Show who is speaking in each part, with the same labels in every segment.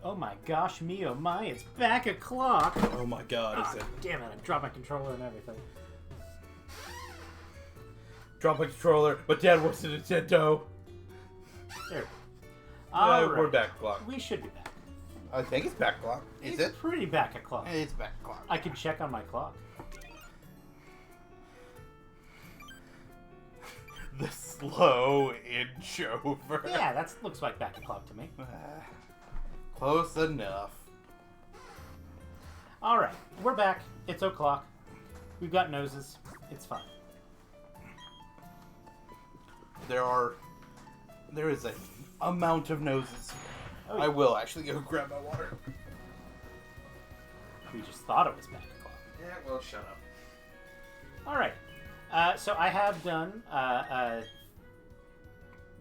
Speaker 1: Oh my gosh, me oh my, it's back o'clock!
Speaker 2: Oh my god, is it?
Speaker 1: Damn it, I dropped my controller and everything.
Speaker 2: Drop my controller, but Dad wants a Nintendo.
Speaker 1: There.
Speaker 2: We're back clock.
Speaker 1: We should be back.
Speaker 2: I think it's back clock. Is it?
Speaker 1: Pretty back o'clock.
Speaker 2: It's back clock.
Speaker 1: I can check on my clock.
Speaker 2: The slow inch over.
Speaker 1: Yeah, that looks like back o'clock to me.
Speaker 2: Close enough.
Speaker 1: Alright, we're back. It's o'clock. We've got noses. It's fine.
Speaker 2: There is a amount of noses. Oh, yeah. I will actually go grab my water.
Speaker 1: We just thought it was back o'clock.
Speaker 2: Yeah, well, shut up.
Speaker 1: Alright. So I have done a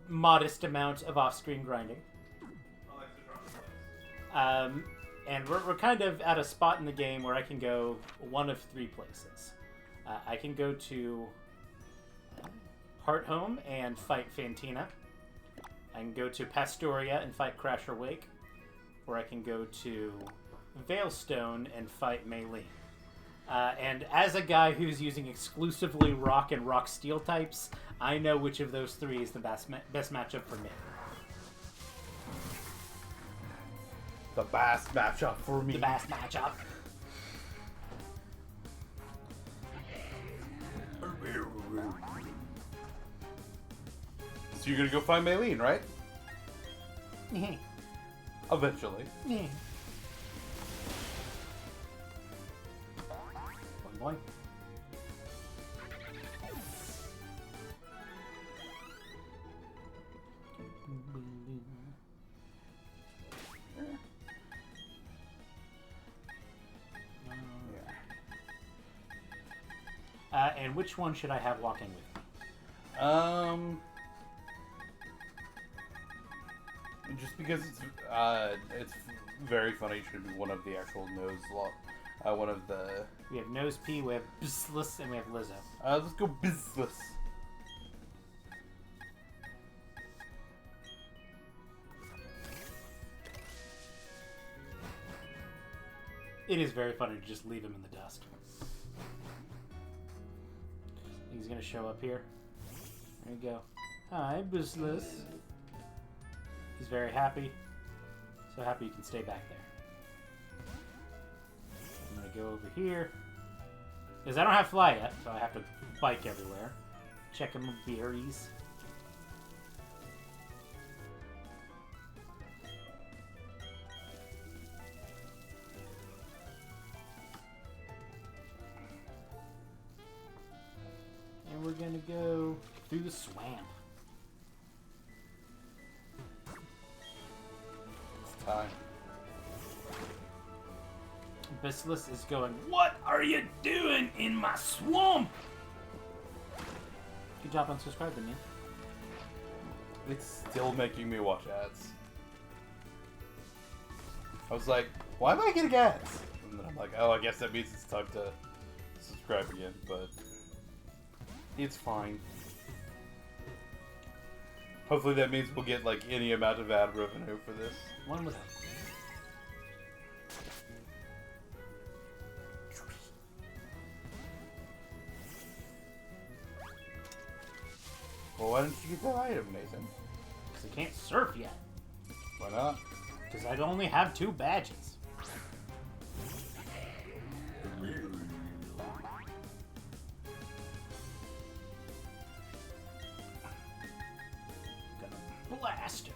Speaker 1: modest amount of off-screen grinding. And we're kind of at a spot in the game where I can go one of three places. I can go to Hearthome and fight Fantina. I can go to Pastoria and fight Crasher Wake. Or I can go to Veilstone and fight Maylene. And as a guy who's using exclusively rock and rock steel types, I know which of those three is the best matchup for me.
Speaker 2: The best matchup for me.
Speaker 1: The best matchup.
Speaker 2: So you're gonna go find Maylene, right? Eventually.
Speaker 1: Boing boing. And which one should I have walking with me?
Speaker 2: Just because it's very funny. Should be one of the actual Noselocke. One of the.
Speaker 1: We have Nose P, we have Bzlis, and we have Lizzo.
Speaker 2: Let's go Bzlis.
Speaker 1: It is very funny to just leave him in the dust. He's gonna show up here. There you go. Hi, Bzlis. He's very happy. So happy you can stay back there. I'm gonna go over here. Because I don't have fly yet, so I have to bike everywhere. Check him with berries. And we're gonna go through the swamp.
Speaker 2: Time.
Speaker 1: Bzlis is going, "What are you doing in my swamp?" Good job on subscribing, man.
Speaker 2: It's still making me watch ads. I was like, why am I getting ads? And then I'm like, oh, I guess that means it's time to subscribe again, but it's fine. Hopefully that means we'll get like any amount of ad revenue for this.
Speaker 1: One without.
Speaker 2: Well, why didn't you get that item, Nathan?
Speaker 1: Because I can't surf yet.
Speaker 2: Why not?
Speaker 1: Because I only have 2 badges. Gonna blast him.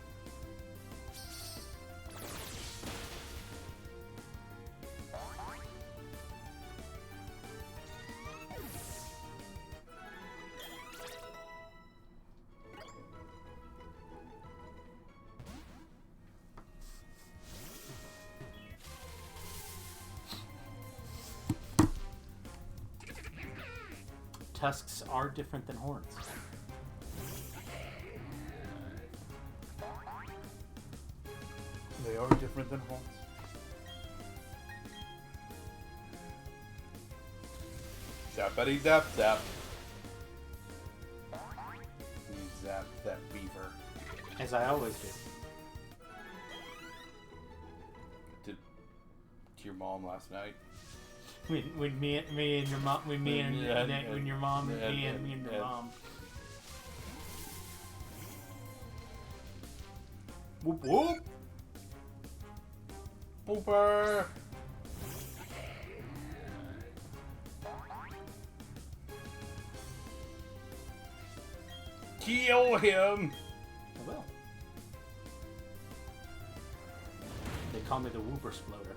Speaker 1: Tusks are different than horns.
Speaker 2: They are different than horns. Zappity zap zap. Zap that beaver.
Speaker 1: As I always do.
Speaker 2: to your mom last night.
Speaker 1: When me and your mom, when your mom, and me and your mom.
Speaker 2: Whoop whoop. Booper. Kill him.
Speaker 1: I will. They call me the Whooper Sploder.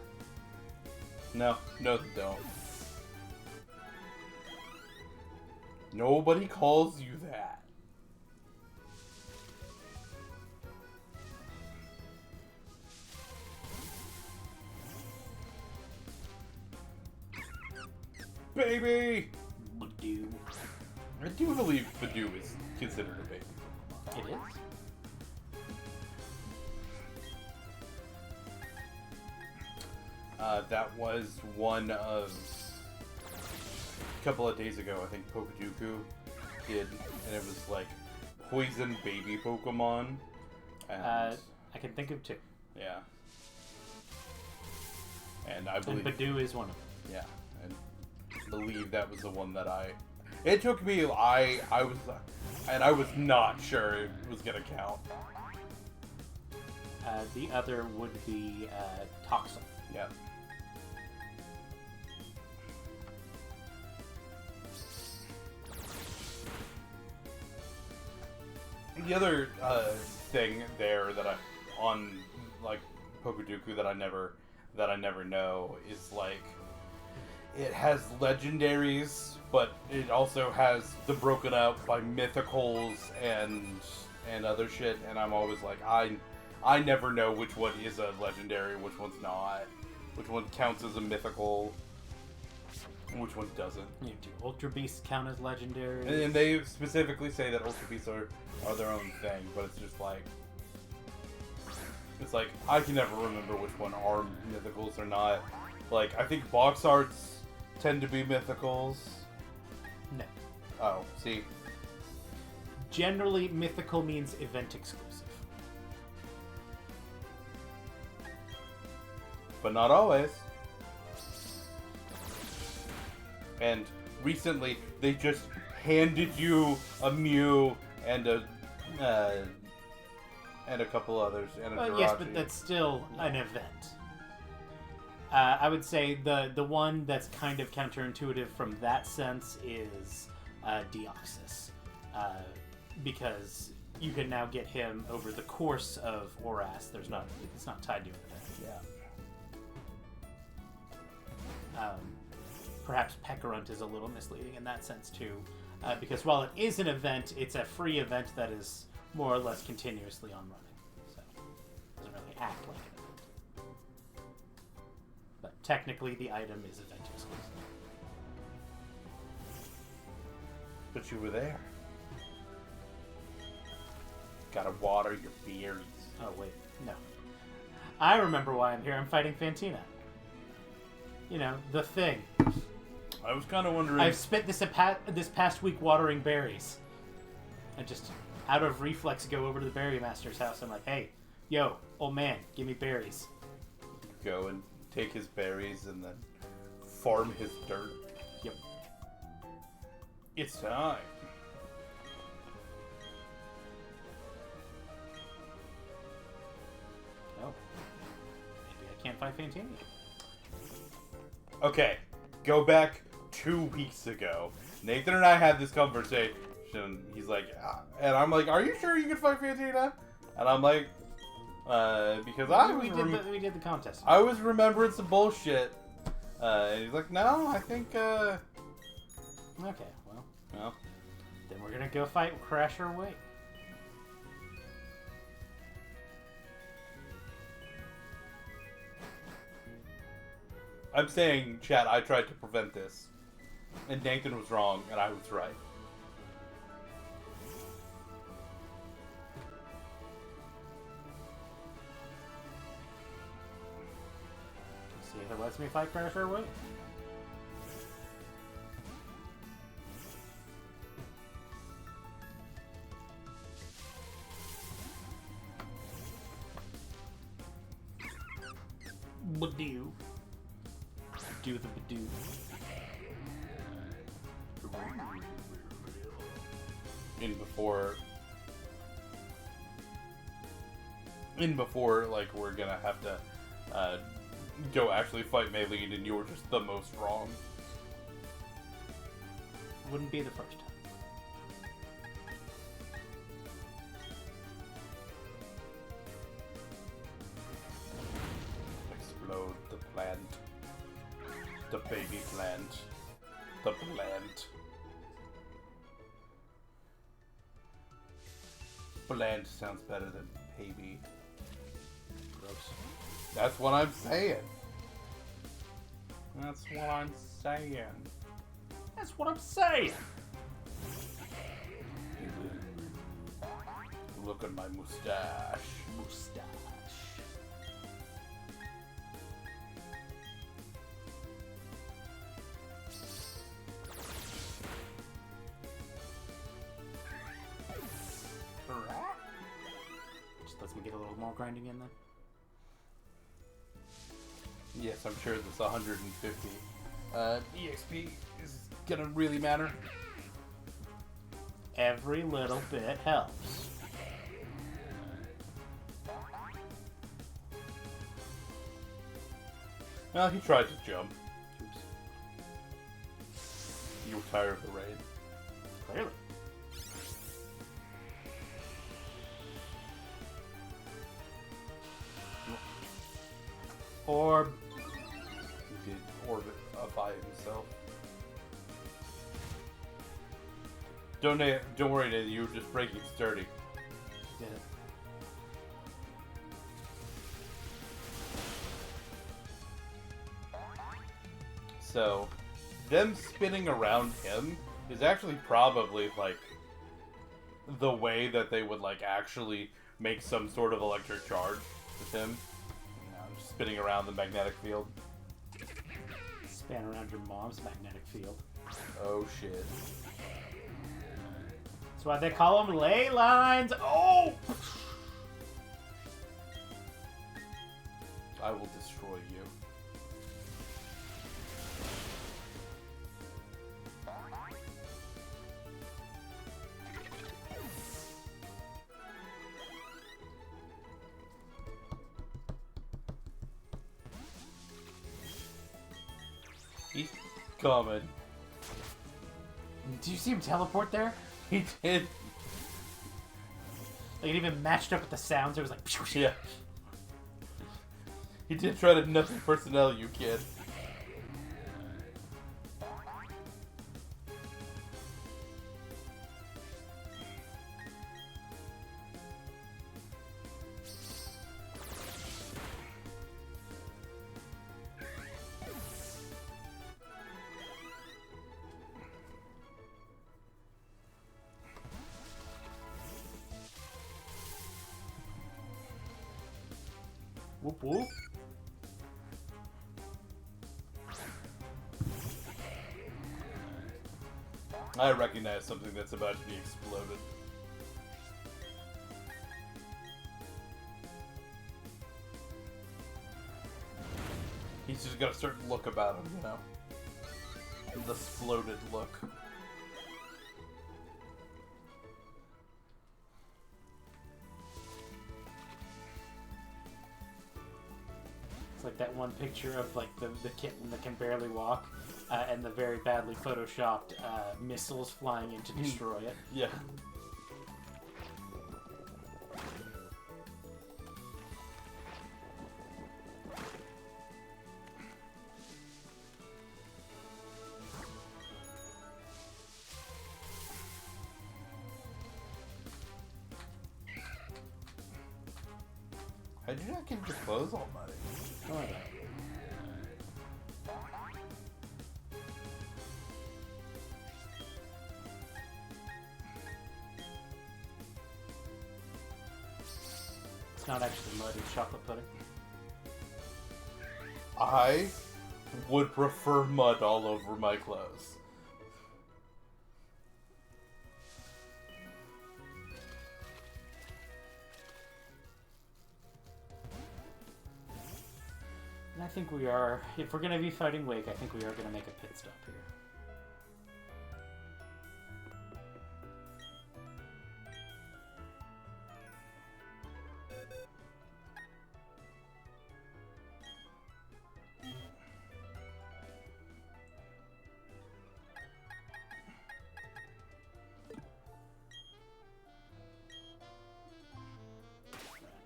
Speaker 2: No, they don't. Nobody calls you that. Baby!
Speaker 1: Badoo.
Speaker 2: I do believe Badoo is considered a baby.
Speaker 1: It is?
Speaker 2: That was one of... A couple of days ago, I think Pokeduku did, and it was like poison baby Pokemon. And,
Speaker 1: I can think of two.
Speaker 2: yeah. And I believe...
Speaker 1: And Badoo is one of them.
Speaker 2: Yeah, and believe that was the one that it took me, I was not sure it was gonna count.
Speaker 1: The other would be Toxin.
Speaker 2: Yeah. The other thing there that on like Pokeduku that I never know is like it has legendaries, but it also has the broken up by mythicals and other shit, and I'm always like I never know which one is a legendary, which one's not, which one counts as a mythical, and which one doesn't.
Speaker 1: Do Ultra Beasts count as legendary?
Speaker 2: And they specifically say that Ultra Beasts are their own thing, but it's just like I can never remember which one are mythicals or not. Like I think box arts tend to be mythicals.
Speaker 1: No.
Speaker 2: Oh, see.
Speaker 1: Generally, mythical means event exclusive.
Speaker 2: But not always. And recently, they just handed you a Mew and a couple others and a Jirachi.
Speaker 1: Yes, but that's still an event. I would say the one that's kind of counterintuitive from that sense is Deoxys, because you can now get him over the course of Oras. It's not tied to an event.
Speaker 2: Yeah.
Speaker 1: Perhaps Pekarunt is a little misleading in that sense too, because while it is an event, it's a free event that is more or less continuously on running, so it doesn't really act like an event. But technically, the item is event exclusive.
Speaker 2: But you were there. Gotta water your berries.
Speaker 1: Oh wait, no. I remember why I'm here. I'm fighting Fantina. You know, the thing.
Speaker 2: I was kind of wondering.
Speaker 1: I've spent this past week watering berries. I just, out of reflex, go over to the Berry Master's house. I'm like, hey, yo, old man, give me berries.
Speaker 2: Go and take his berries and then farm his dirt.
Speaker 1: Yep.
Speaker 2: It's time.
Speaker 1: Oh. Maybe I can't fight Fantina.
Speaker 2: Okay, go back 2 weeks ago. Nathan and I had this conversation. He's like, and I'm like, are you sure you can fight Fantina? And I'm like, because
Speaker 1: we did the contest.
Speaker 2: I was remembering some bullshit. And he's like, no, I think,
Speaker 1: Okay, well.
Speaker 2: no.
Speaker 1: Then we're gonna go fight Crasher Wake.
Speaker 2: I'm saying, chat, I tried to prevent this. And Nathan was wrong, and I was right.
Speaker 1: See if it lets me fight Crasher Wake. Badoo. Do the do.
Speaker 2: In before, like, we're gonna have to go actually fight Maylene, and you're just the most wrong.
Speaker 1: Wouldn't be the first time.
Speaker 2: Explode the plant. The baby plant. The plant. Plant sounds better than baby.
Speaker 1: Gross.
Speaker 2: That's what I'm saying. That's what I'm saying.
Speaker 1: That's what I'm saying.
Speaker 2: Look at my mustache.
Speaker 1: Mustache. Just lets me get a little more grinding in then.
Speaker 2: Yes, I'm sure this 150 EXP is gonna really matter.
Speaker 1: Every little bit helps.
Speaker 2: Well, he tried to jump.
Speaker 1: Oops.
Speaker 2: You were tired of the raid.
Speaker 1: Clearly. Orb.
Speaker 2: He did orbit by himself. Don't worry, Nathan. You were just breaking sturdy.
Speaker 1: Did it.
Speaker 2: So, them spinning around him is actually probably like the way that they would like actually make some sort of electric charge with him. You know, just spinning around the magnetic field.
Speaker 1: Span around your mom's magnetic field.
Speaker 2: Oh shit.
Speaker 1: That's why they call them ley lines. Oh!
Speaker 2: I will destroy you. He's coming.
Speaker 1: Did you see him teleport there?
Speaker 2: He did.
Speaker 1: Like it even matched up with the sounds. It was like,
Speaker 2: Yeah. He did try to nothing personnel, you kid.
Speaker 1: whoop whoop.
Speaker 2: I recognize something that's about to be exploded. He's just got a certain look about him, you know? The exploded look.
Speaker 1: It's like that one picture of like the kitten that can barely walk, and the very badly photoshopped missiles flying in to destroy it.
Speaker 2: Yeah. How'd you not get your clothes all muddy?
Speaker 1: Oh, yeah. It's not actually mud, it's chocolate pudding.
Speaker 2: I would prefer mud all over my clothes.
Speaker 1: And I think we are... If we're going to be fighting Wake, I think we are going to make a pit stop here.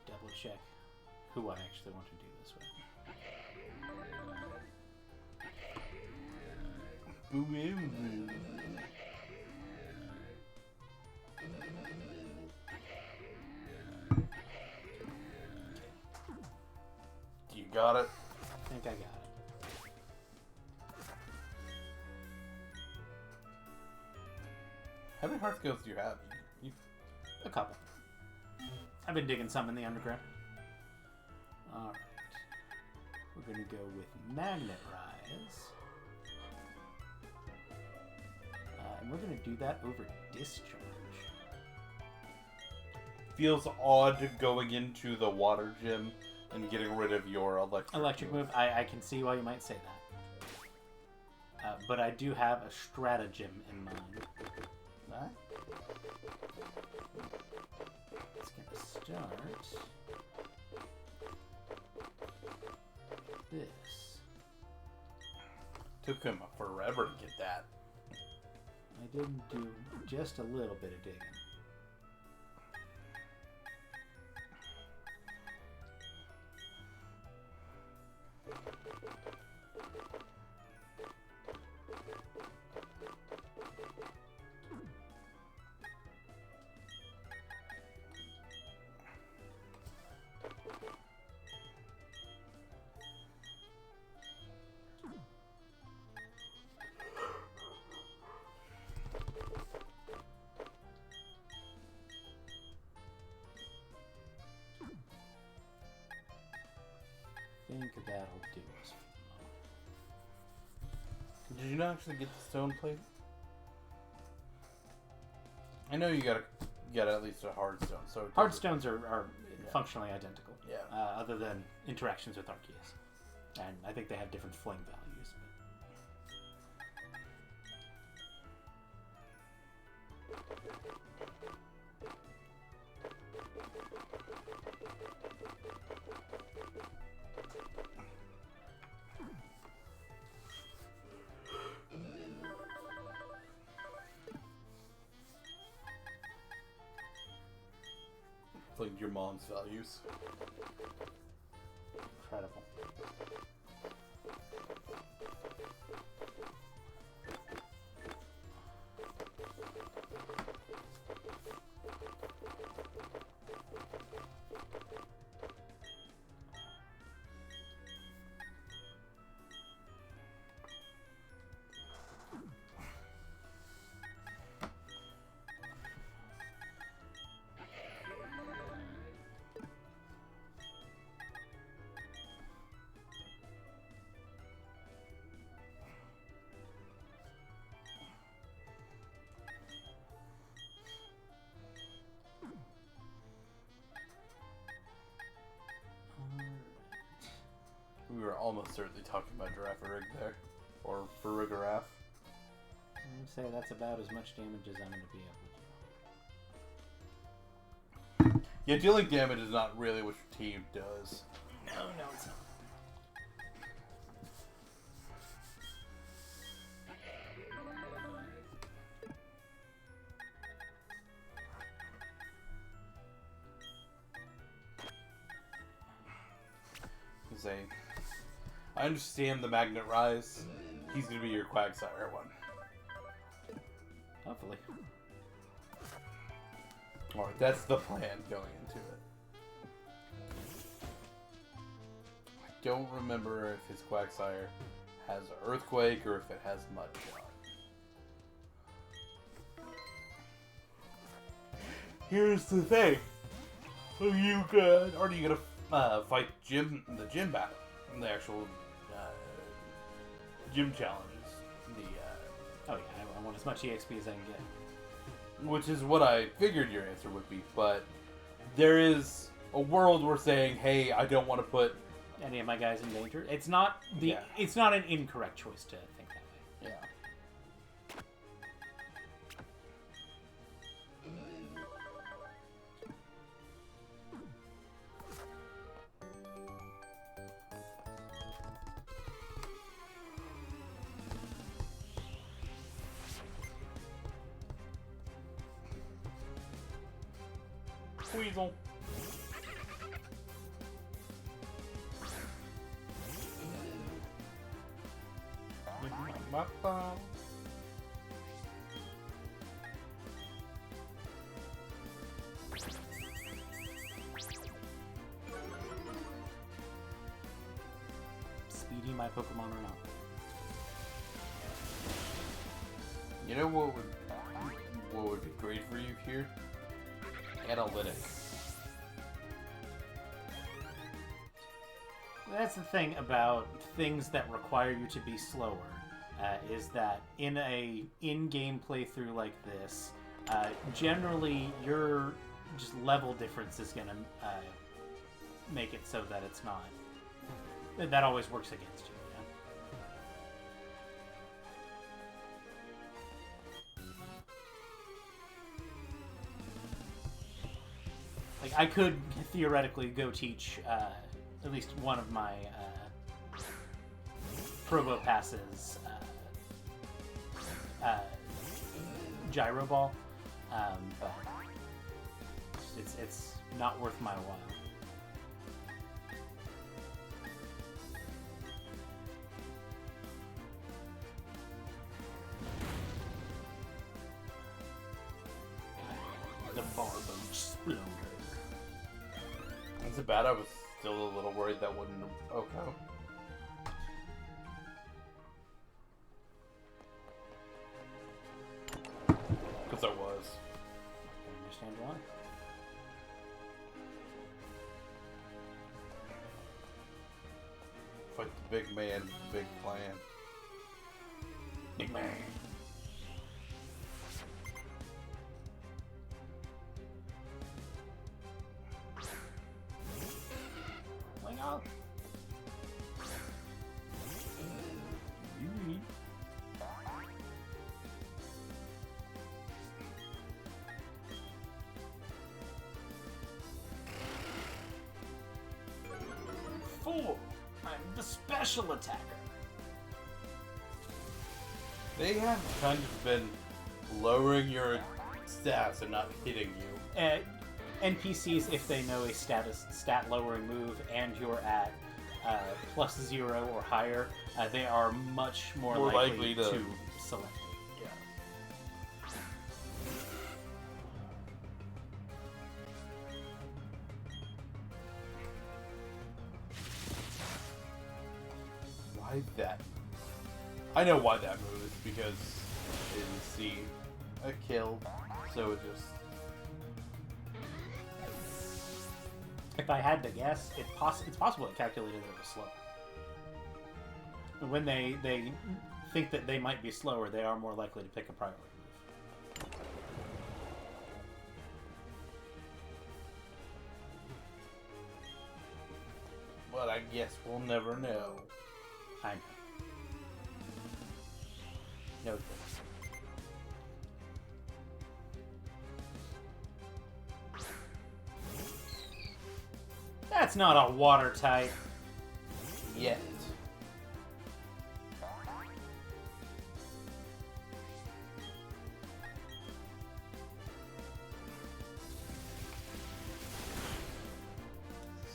Speaker 1: Double check who I actually want to do this with.
Speaker 2: You got it?
Speaker 1: I think I got it.
Speaker 2: How many heart skills do you have?
Speaker 1: A couple. I've been digging some in the underground. Alright. We're going to go with Magnet Rise. And we're going to do that over Discharge.
Speaker 2: Feels odd going into the water gym and getting rid of your electric
Speaker 1: move. I can see why you might say that. But I do have a stratagem in mind.
Speaker 2: Huh?
Speaker 1: It's going to start this.
Speaker 2: Took him forever to get that.
Speaker 1: I did do just a little bit of digging. I think that'll do us for the moment.
Speaker 2: Did you not actually get the stone plate? I know you gotta get at least a hard stone. So
Speaker 1: hard stones are functionally identical.
Speaker 2: Yeah.
Speaker 1: Other than interactions with Arceus, and I think they have different fling values.
Speaker 2: Like your mom's values.
Speaker 1: Incredible.
Speaker 2: We were almost certainly talking about Girafarig there. Or Farigiraf.
Speaker 1: I'm going to say that's about as much damage as I'm going to be able to do.
Speaker 2: Yeah, dealing damage is not really what your team does.
Speaker 1: No, it's not.
Speaker 2: I understand the Magnet Rise. He's going to be your Quagsire one.
Speaker 1: Hopefully.
Speaker 2: Alright, that's the plan going into it. I don't remember if his Quagsire has Earthquake or if it has Mud Shot. Here's the thing. Are you gonna fight the gym battle? The actual gym challenges.
Speaker 1: Oh yeah, I want as much EXP as I can get.
Speaker 2: Which is what I figured your answer would be, but there is a world where saying, hey, I don't want to put
Speaker 1: any of my guys in danger? It's not the.
Speaker 2: Yeah.
Speaker 1: It's not an incorrect choice to think that way.
Speaker 2: Yeah. Weasel.
Speaker 1: Speedy my Pokemon or not?
Speaker 2: You know what would be great for you here? Analytics.
Speaker 1: That's the thing about things that require you to be slower, is that in a in-game playthrough like this, generally your just level difference is going to make it so that it's not. That always works against you. Like, I could theoretically go teach at least one of my Probo passes Gyro Ball, but it's not worth my while. The Barbo Exploder.
Speaker 2: It's bad. I was still a little worried that wouldn't. Okay. Because I was.
Speaker 1: I understand why.
Speaker 2: Fight the big man, big plan.
Speaker 1: Big man. Wing out. Fool! I'm the special attacker.
Speaker 2: They have kind of been lowering your stats and not hitting you.
Speaker 1: NPCs, if they know a stat lowering move and you're at +0 or higher, they are much more likely to select it.
Speaker 2: Yeah. Why that? I know why that move is because it didn't see a kill, so it just.
Speaker 1: If I had to guess, it's possible it calculated that it was slow. When they think that they might be slower, they are more likely to pick a priority move.
Speaker 2: But I guess we'll never know.
Speaker 1: I know. No thanks. That's not a water type.
Speaker 2: Yet.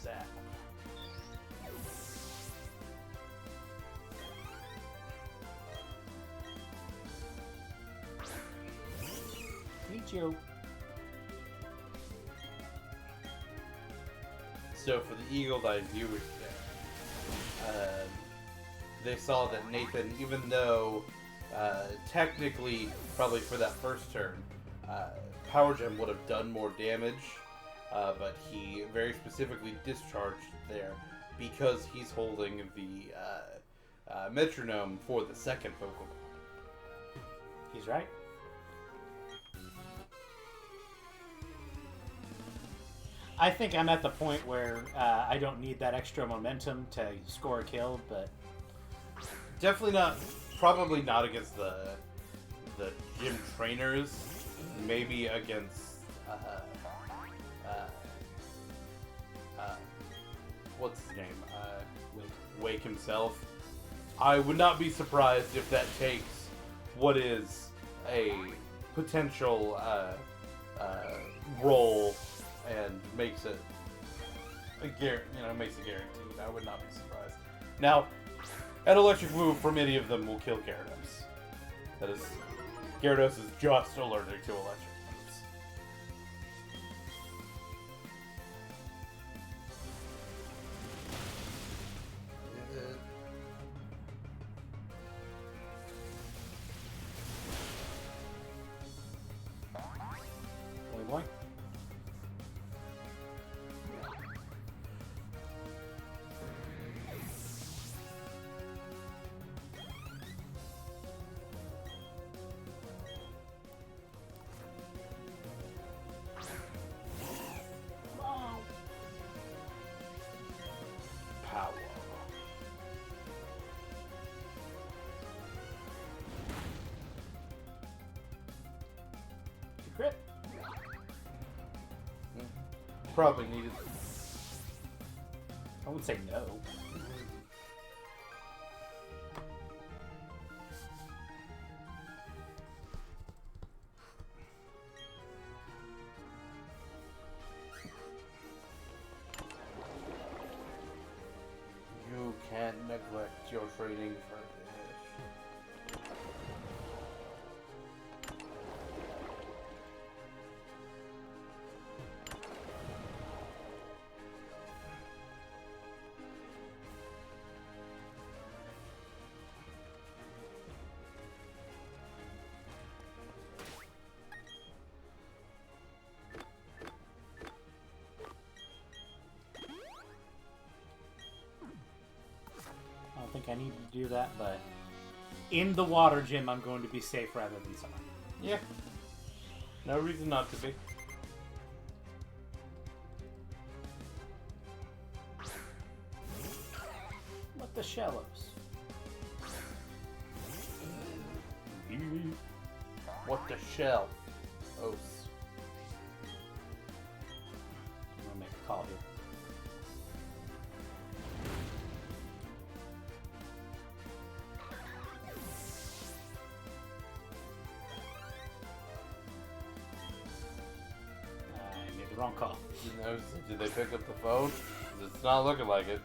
Speaker 1: Zap. Meet you.
Speaker 2: So for the Eagle Eye viewers there, they saw that Nathan, even though technically probably for that first turn, Power Gem would have done more damage, but he very specifically discharged there because he's holding the metronome for the second Pokemon.
Speaker 1: He's right. I think I'm at the point where I don't need that extra momentum to score a kill, but
Speaker 2: Definitely not. Probably not against the gym trainers. Maybe against what's his name? Wake himself. I would not be surprised if that takes what is a potential roll and makes it makes it guaranteed. I would not be surprised. Now, an electric move from any of them will kill Gyarados. That is, Gyarados is just allergic to electric moves.
Speaker 1: boy.
Speaker 2: Power.
Speaker 1: Crit.
Speaker 2: Probably needed.
Speaker 1: I would say no.
Speaker 2: You can't neglect your training for this.
Speaker 1: I don't think I need to do that, but in the water gym, I'm going to be safe rather than sorry.
Speaker 2: Yeah. No reason not to be.
Speaker 1: What the shallows?
Speaker 2: What the shell? Oh.
Speaker 1: I'm gonna make a call here. I made the wrong call.
Speaker 2: Did they pick up the phone? It's not looking like it.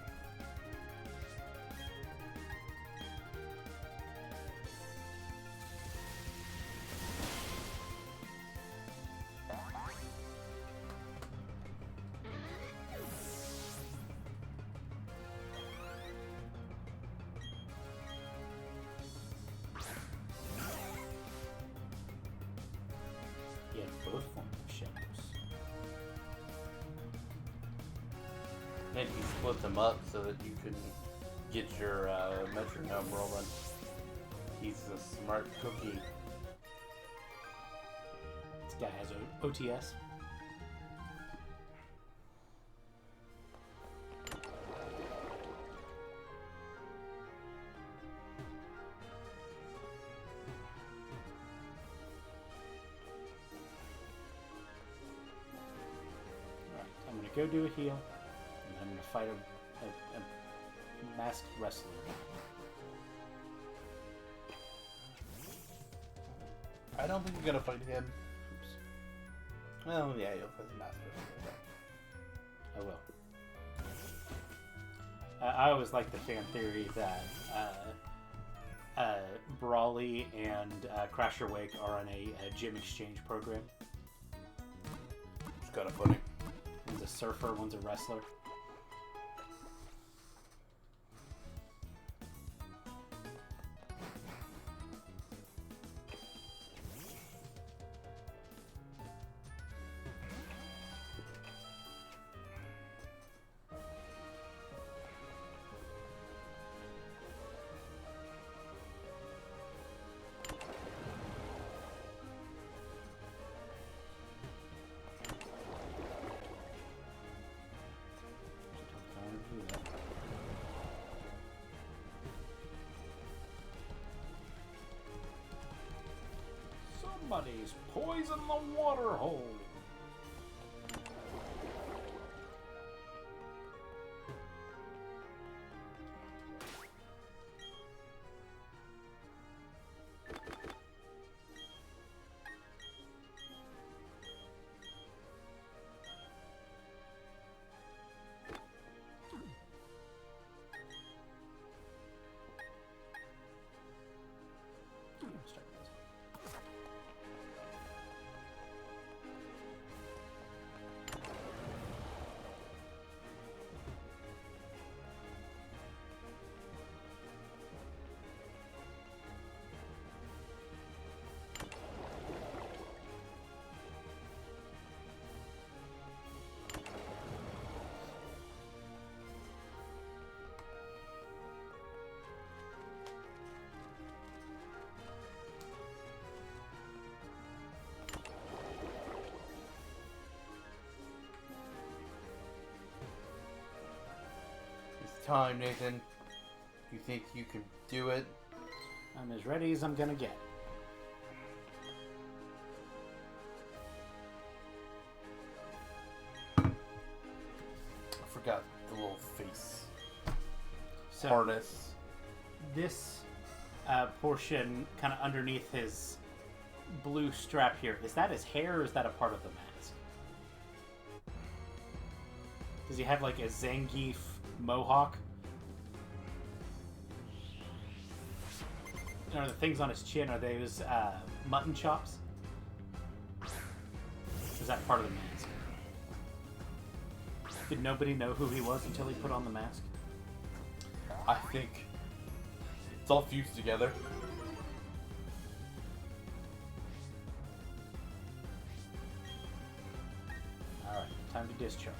Speaker 1: He had both forms of shallows.
Speaker 2: Maybe you split them up so that you can get your metronome rolling. He's a smart cookie.
Speaker 1: This guy has OTS. Alright, I'm gonna go do a heal, and I'm gonna fight a masked wrestler.
Speaker 2: I don't think you're gonna fight him.
Speaker 1: Oops.
Speaker 2: Well, yeah, you'll fight the master.
Speaker 1: I will. I always like the fan theory that Brawly and Crasher Wake are on a gym exchange program.
Speaker 2: It's kind of funny.
Speaker 1: One's a surfer, one's a wrestler. bodies. Poison the water hole.
Speaker 2: Time, Nathan. You think you can do it?
Speaker 1: I'm as ready as I'm gonna get.
Speaker 2: I forgot the little face
Speaker 1: So
Speaker 2: harness.
Speaker 1: this portion kind of underneath his blue strap here, is that his hair or is that a part of the mask? Does he have like a Zangief mohawk? Are the things on his chin, are those mutton chops? Is that part of the mask? Did nobody know who he was until he put on the mask?
Speaker 2: I think it's all fused together.
Speaker 1: Alright, time to discharge.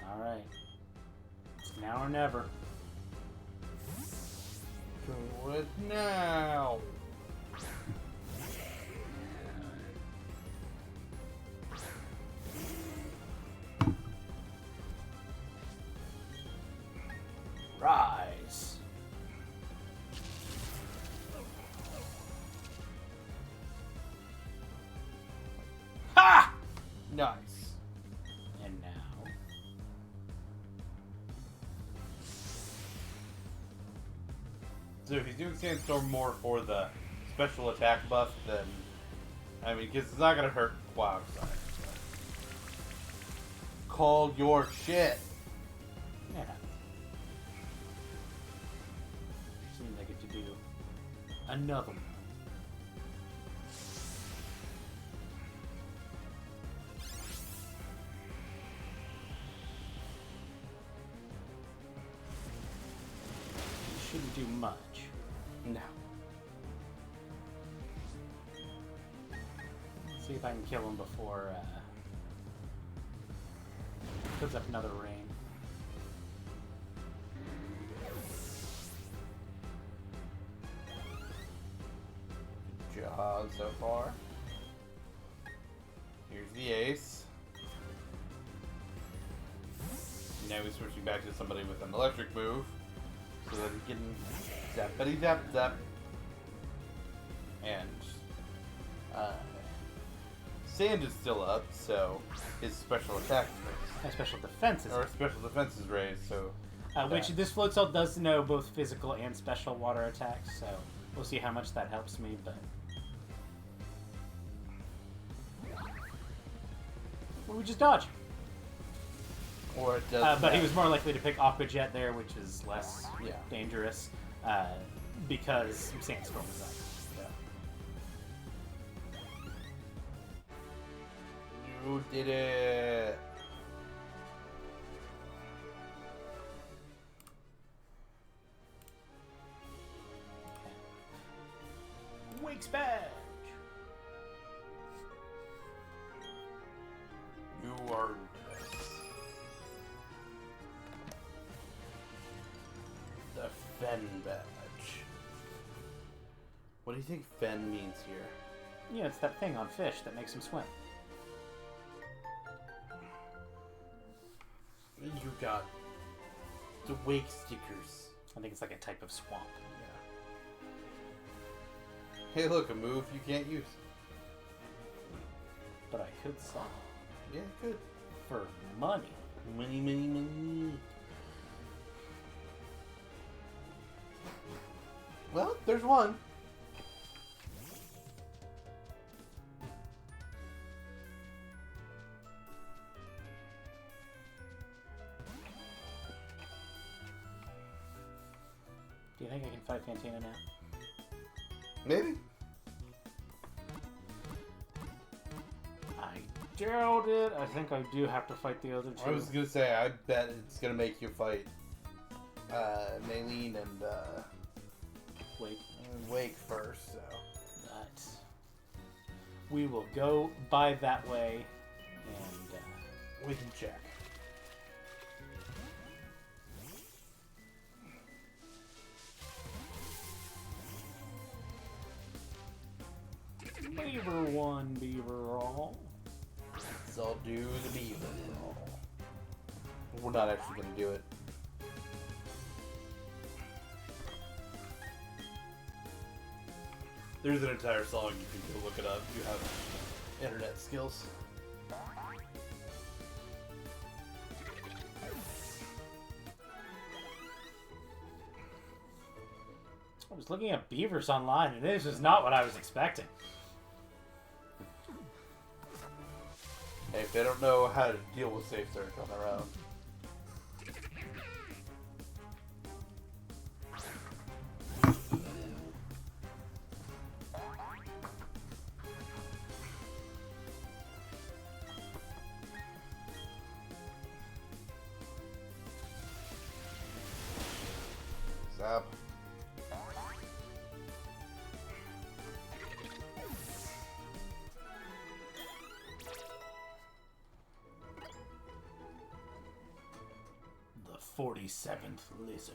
Speaker 1: Alright. It's now or never.
Speaker 2: Do it now.
Speaker 1: Rise. Ha!
Speaker 2: Nice.
Speaker 1: And now.
Speaker 2: So if he's doing Sandstorm more for the special attack buff, then I mean, because it's not gonna hurt Wild Side. Call your shit.
Speaker 1: Yeah. Seems I get to do another one. Shouldn't do much.
Speaker 2: No.
Speaker 1: See if I can kill him before puts up another rain.
Speaker 2: Good job so far. Here's the ace. Now he's switching back to somebody with an electric move. So that he can zappity zap zap. And Sand is still up, so his special attack is raised.
Speaker 1: My special defense is
Speaker 2: Or special defense is raised, so
Speaker 1: which this float cell does know both physical and special water attacks, so we'll see how much that helps me, but well, we just dodge.
Speaker 2: or it does.
Speaker 1: But he was more likely to pick Aqua Jet there, which is less
Speaker 2: Yeah.
Speaker 1: dangerous because Sandstorm is up.
Speaker 2: You did it.
Speaker 1: Wake's badge.
Speaker 2: You earned this. Fen badge. What do you think Fen means here?
Speaker 1: Yeah, it's that thing on fish that makes them swim.
Speaker 2: You got the wake stickers.
Speaker 1: I think it's like a type of swamp.
Speaker 2: Yeah. Hey, look, a move you can't use.
Speaker 1: But I could sell it.
Speaker 2: Yeah, good.
Speaker 1: For money.
Speaker 2: Money. Well, there's one.
Speaker 1: Do you think I can fight Fantina now?
Speaker 2: Maybe.
Speaker 1: I doubt it. I think I do have to fight the other two.
Speaker 2: I was gonna say, I bet it's gonna make you fight Maylene and Wake first, so.
Speaker 1: But we will go by that way, and
Speaker 2: We can check.
Speaker 1: Beaver 1, Beaver all.
Speaker 2: So I'll do the beaver. We're not actually gonna do it. There's an entire song, you can go look it up. You have internet skills.
Speaker 1: I was looking at beavers online, and this is not what I was expecting.
Speaker 2: Hey, if they don't know how to deal with safe search on their own. Zap.
Speaker 1: The 47th Lizzo.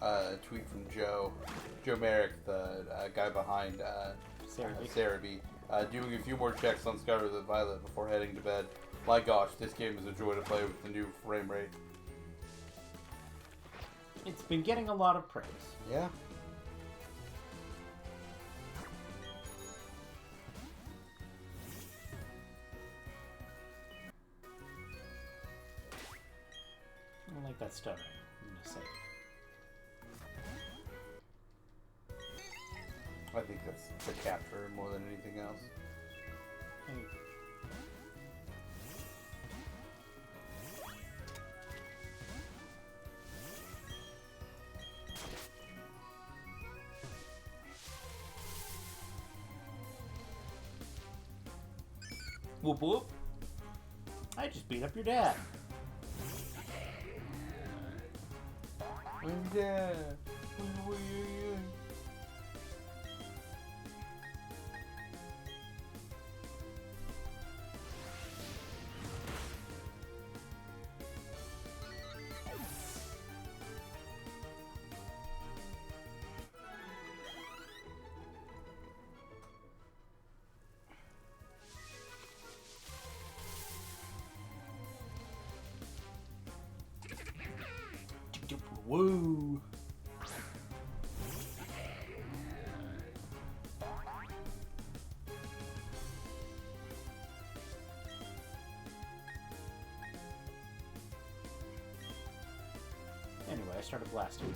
Speaker 2: A tweet from Joe Merrick, the guy behind Cerebi, doing a few more checks on Skyrim the Violet before heading to bed. My gosh, this game is a joy to play with the new frame rate.
Speaker 1: It's been getting a lot of praise.
Speaker 2: Yeah.
Speaker 1: I don't like that stuttering, I'm gonna say.
Speaker 2: I think that's the capture more than anything else.
Speaker 1: Hey. Whoop whoop. I just beat up your dad.
Speaker 2: Yeah.
Speaker 1: Woo. Anyway, I started blasting.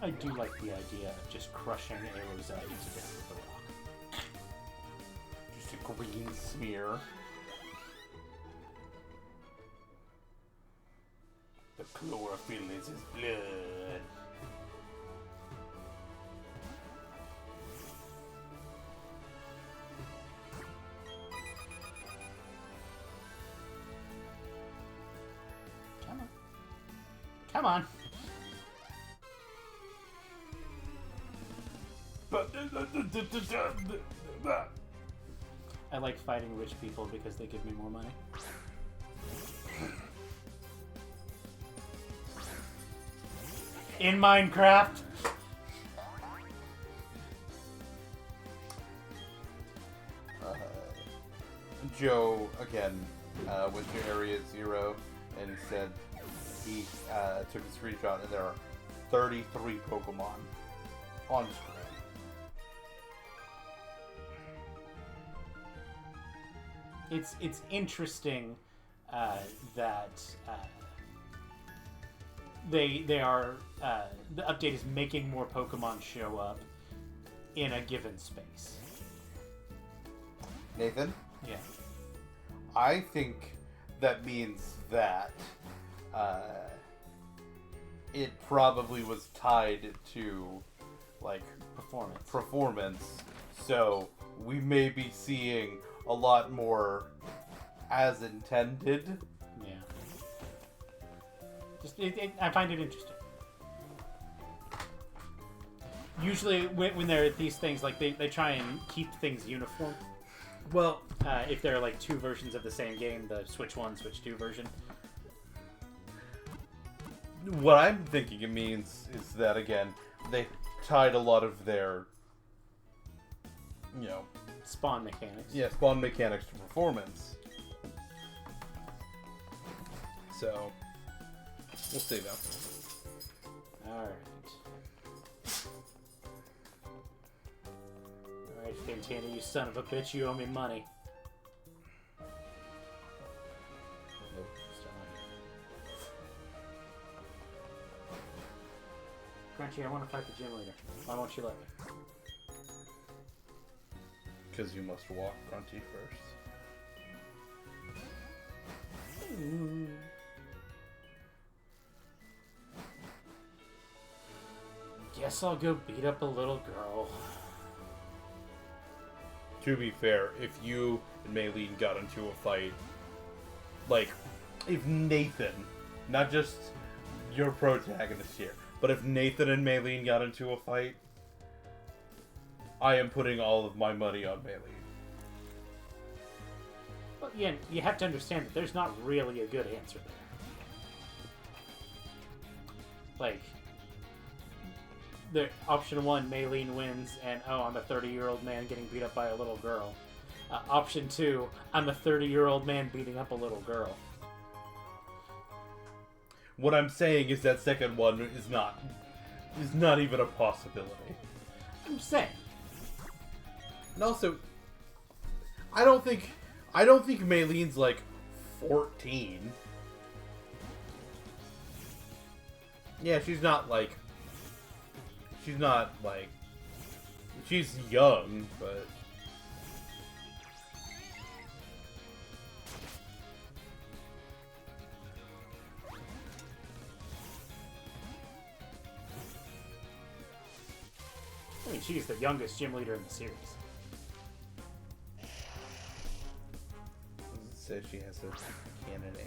Speaker 1: I do like the idea of just crushing a Rosetta to death with a rock.
Speaker 2: Just a green smear. The chlorophyll is his blood.
Speaker 1: Come on. Come on. I like fighting rich people because they give me more money. In Minecraft.
Speaker 2: Joe, again, went to Area 0 and said he took a screenshot and there are 33 Pokemon on screen.
Speaker 1: It's interesting that they are the update is making more Pokemon show up in a given space.
Speaker 2: Nathan?
Speaker 1: Yeah.
Speaker 2: I think that means that it probably was tied to, like, performance. So we may be seeing a lot more as intended.
Speaker 1: Yeah. Just I find it interesting. Usually when there are these things, like, they try and keep things uniform.
Speaker 2: Well,
Speaker 1: if there are like two versions of the same game, the Switch 1, Switch 2 version.
Speaker 2: what I'm thinking it means is that, again, they tied a lot of their,
Speaker 1: Spawn mechanics.
Speaker 2: yeah, spawn mechanics to performance. So, we'll see though.
Speaker 1: Alright. Alright, Fantina, you son of a bitch, you owe me money. Nope, still not here. Crunchy, I want to fight the gym leader. Why won't you let me?
Speaker 2: Because you must walk Grunty first.
Speaker 1: Guess I'll go beat up a little girl.
Speaker 2: To be fair, if you and Maylene got into a fight, like, if Nathan, not just your protagonist here, but if Nathan and Maylene got into a fight, I am putting all of my money on Maylene.
Speaker 1: Well, yeah, you have to understand that there's not really a good answer there. Like, option 1, Maylene wins, and I'm a 30-year-old man getting beat up by a little girl. Option 2, I'm a 30-year-old man beating up a little girl.
Speaker 2: What I'm saying is that second one is not even a possibility.
Speaker 1: I'm saying.
Speaker 2: And also, I don't think Maylene's like 14. Yeah, she's not like. She's young, but.
Speaker 1: I mean, she's the youngest gym leader in the series.
Speaker 2: It says she has a canon age.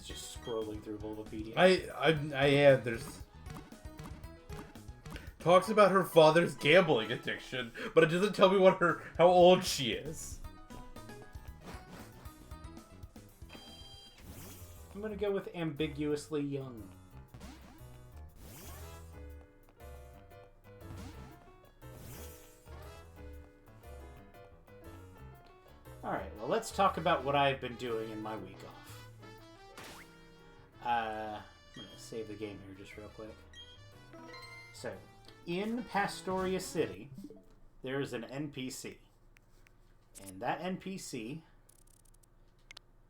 Speaker 1: He's just scrolling through Bulbapedia.
Speaker 2: Yeah, there's talks about her father's gambling addiction, but it doesn't tell me how old she is.
Speaker 1: I'm gonna go with ambiguously young. Alright, well, let's talk about what I've been doing in my week off. I'm gonna save the game here just real quick. So, in Pastoria City, there is an NPC. And that NPC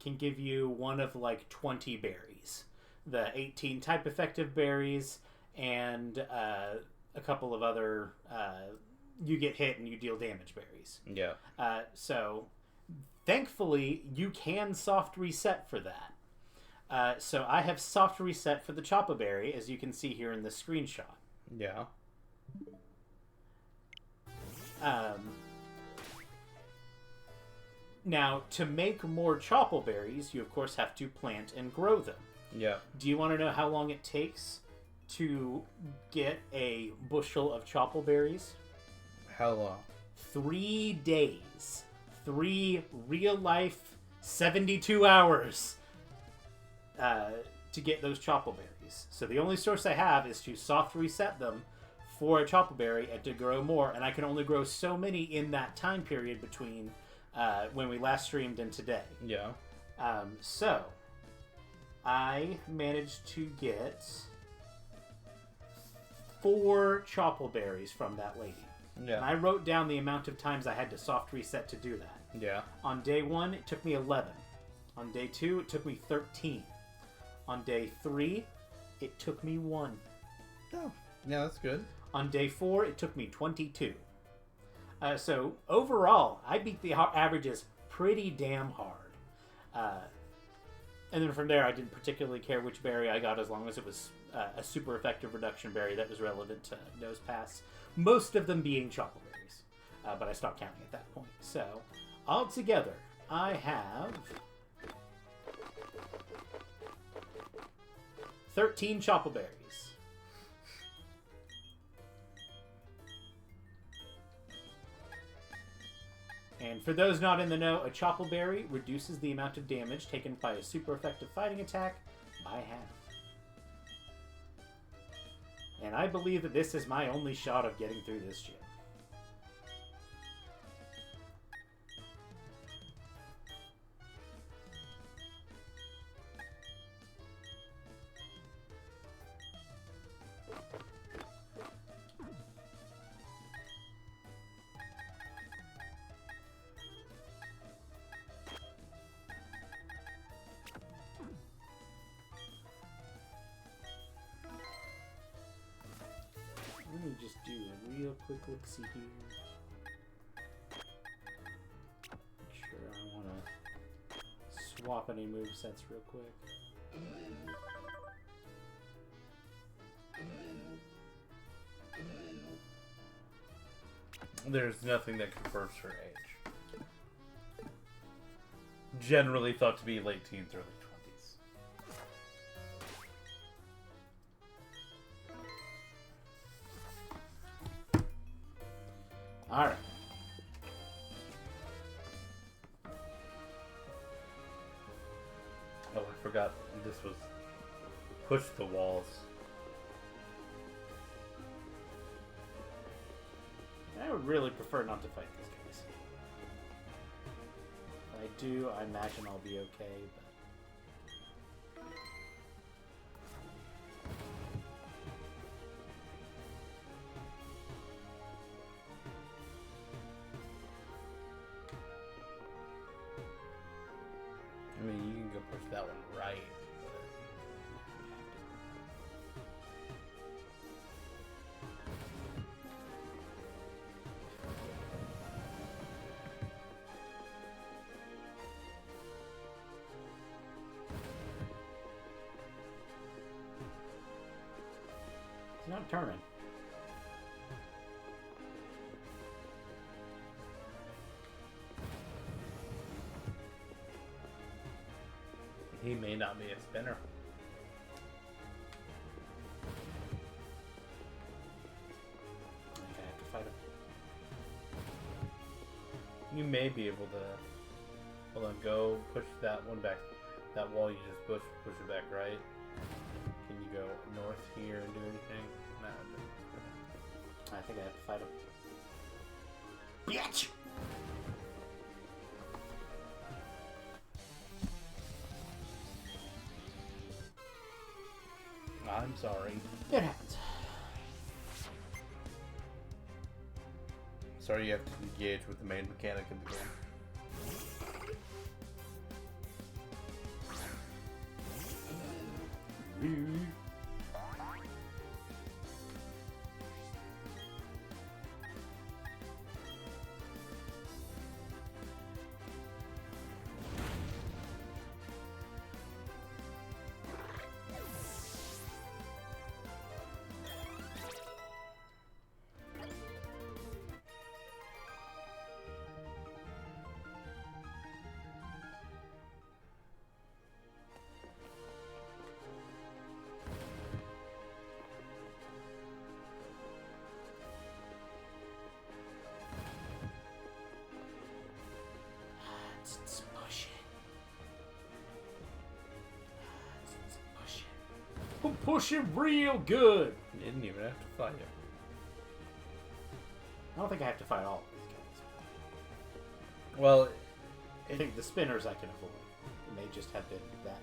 Speaker 1: can give you one of like 20 berries. The 18 type effective berries and a couple of other you get hit and you deal damage berries.
Speaker 2: Yeah.
Speaker 1: So thankfully you can soft reset for that. So I have soft reset for the Choppa berry, as you can see here in the screenshot.
Speaker 2: Yeah.
Speaker 1: Now, to make more Chopple berries, you of course have to plant and grow them.
Speaker 2: Yeah.
Speaker 1: Do you want to know how long it takes to get a bushel of Chopple berries?
Speaker 2: How long?
Speaker 1: 3 days. 3 real life 72 hours to get those Chopple berries. So the only source I have is to soft reset them for a Chopple berry and to grow more. And I can only grow so many in that time period between when we last streamed and today.
Speaker 2: Yeah.
Speaker 1: So I managed to get 4 Chopple berries from that lady.
Speaker 2: Yeah.
Speaker 1: And I wrote down the amount of times I had to soft reset to do that.
Speaker 2: Yeah.
Speaker 1: On day 1, it took me 11. On day 2, it took me 13. On day 3, it took me 1.
Speaker 2: Oh, yeah, that's good.
Speaker 1: On day 4, it took me 22. So overall, I beat the averages pretty damn hard. And then from there, I didn't particularly care which berry I got as long as it was a super effective reduction berry that was relevant to Nose Pass. Most of them being Chopple berries. But I stopped counting at that point. So altogether, I have 13 Chopple berries. And for those not in the know, a Chopple berry reduces the amount of damage taken by a super effective fighting attack by half. And I believe that this is my only shot of getting through this gym. Let me just do a real quick look-see here. Make sure I want to swap any movesets real quick.
Speaker 2: There's nothing that confirms her age. Generally thought to be late teens, early 20s.
Speaker 1: Alright.
Speaker 2: Oh, I forgot this was push the walls.
Speaker 1: I would really prefer not to fight these guys. If I do, I imagine I'll be okay, but...
Speaker 2: I mean, you can go push that one right.
Speaker 1: It's not turning.
Speaker 2: He may not be a spinner.
Speaker 1: I think I have to fight him.
Speaker 2: You may be able to. Hold on, go push that one back. That wall you just push it back right. Can you go north here and do anything? No.
Speaker 1: I think I have to fight him. Bitch!
Speaker 2: I'm sorry.
Speaker 1: It happens.
Speaker 2: Sorry you have to engage with the main mechanic of the game.
Speaker 1: Let's push it. Let's push it. We'll push it real good.
Speaker 2: You didn't even have to fight him.
Speaker 1: I don't think I have to fight all of these guys.
Speaker 2: Well,
Speaker 1: I think the spinners I can avoid. It may just have been that.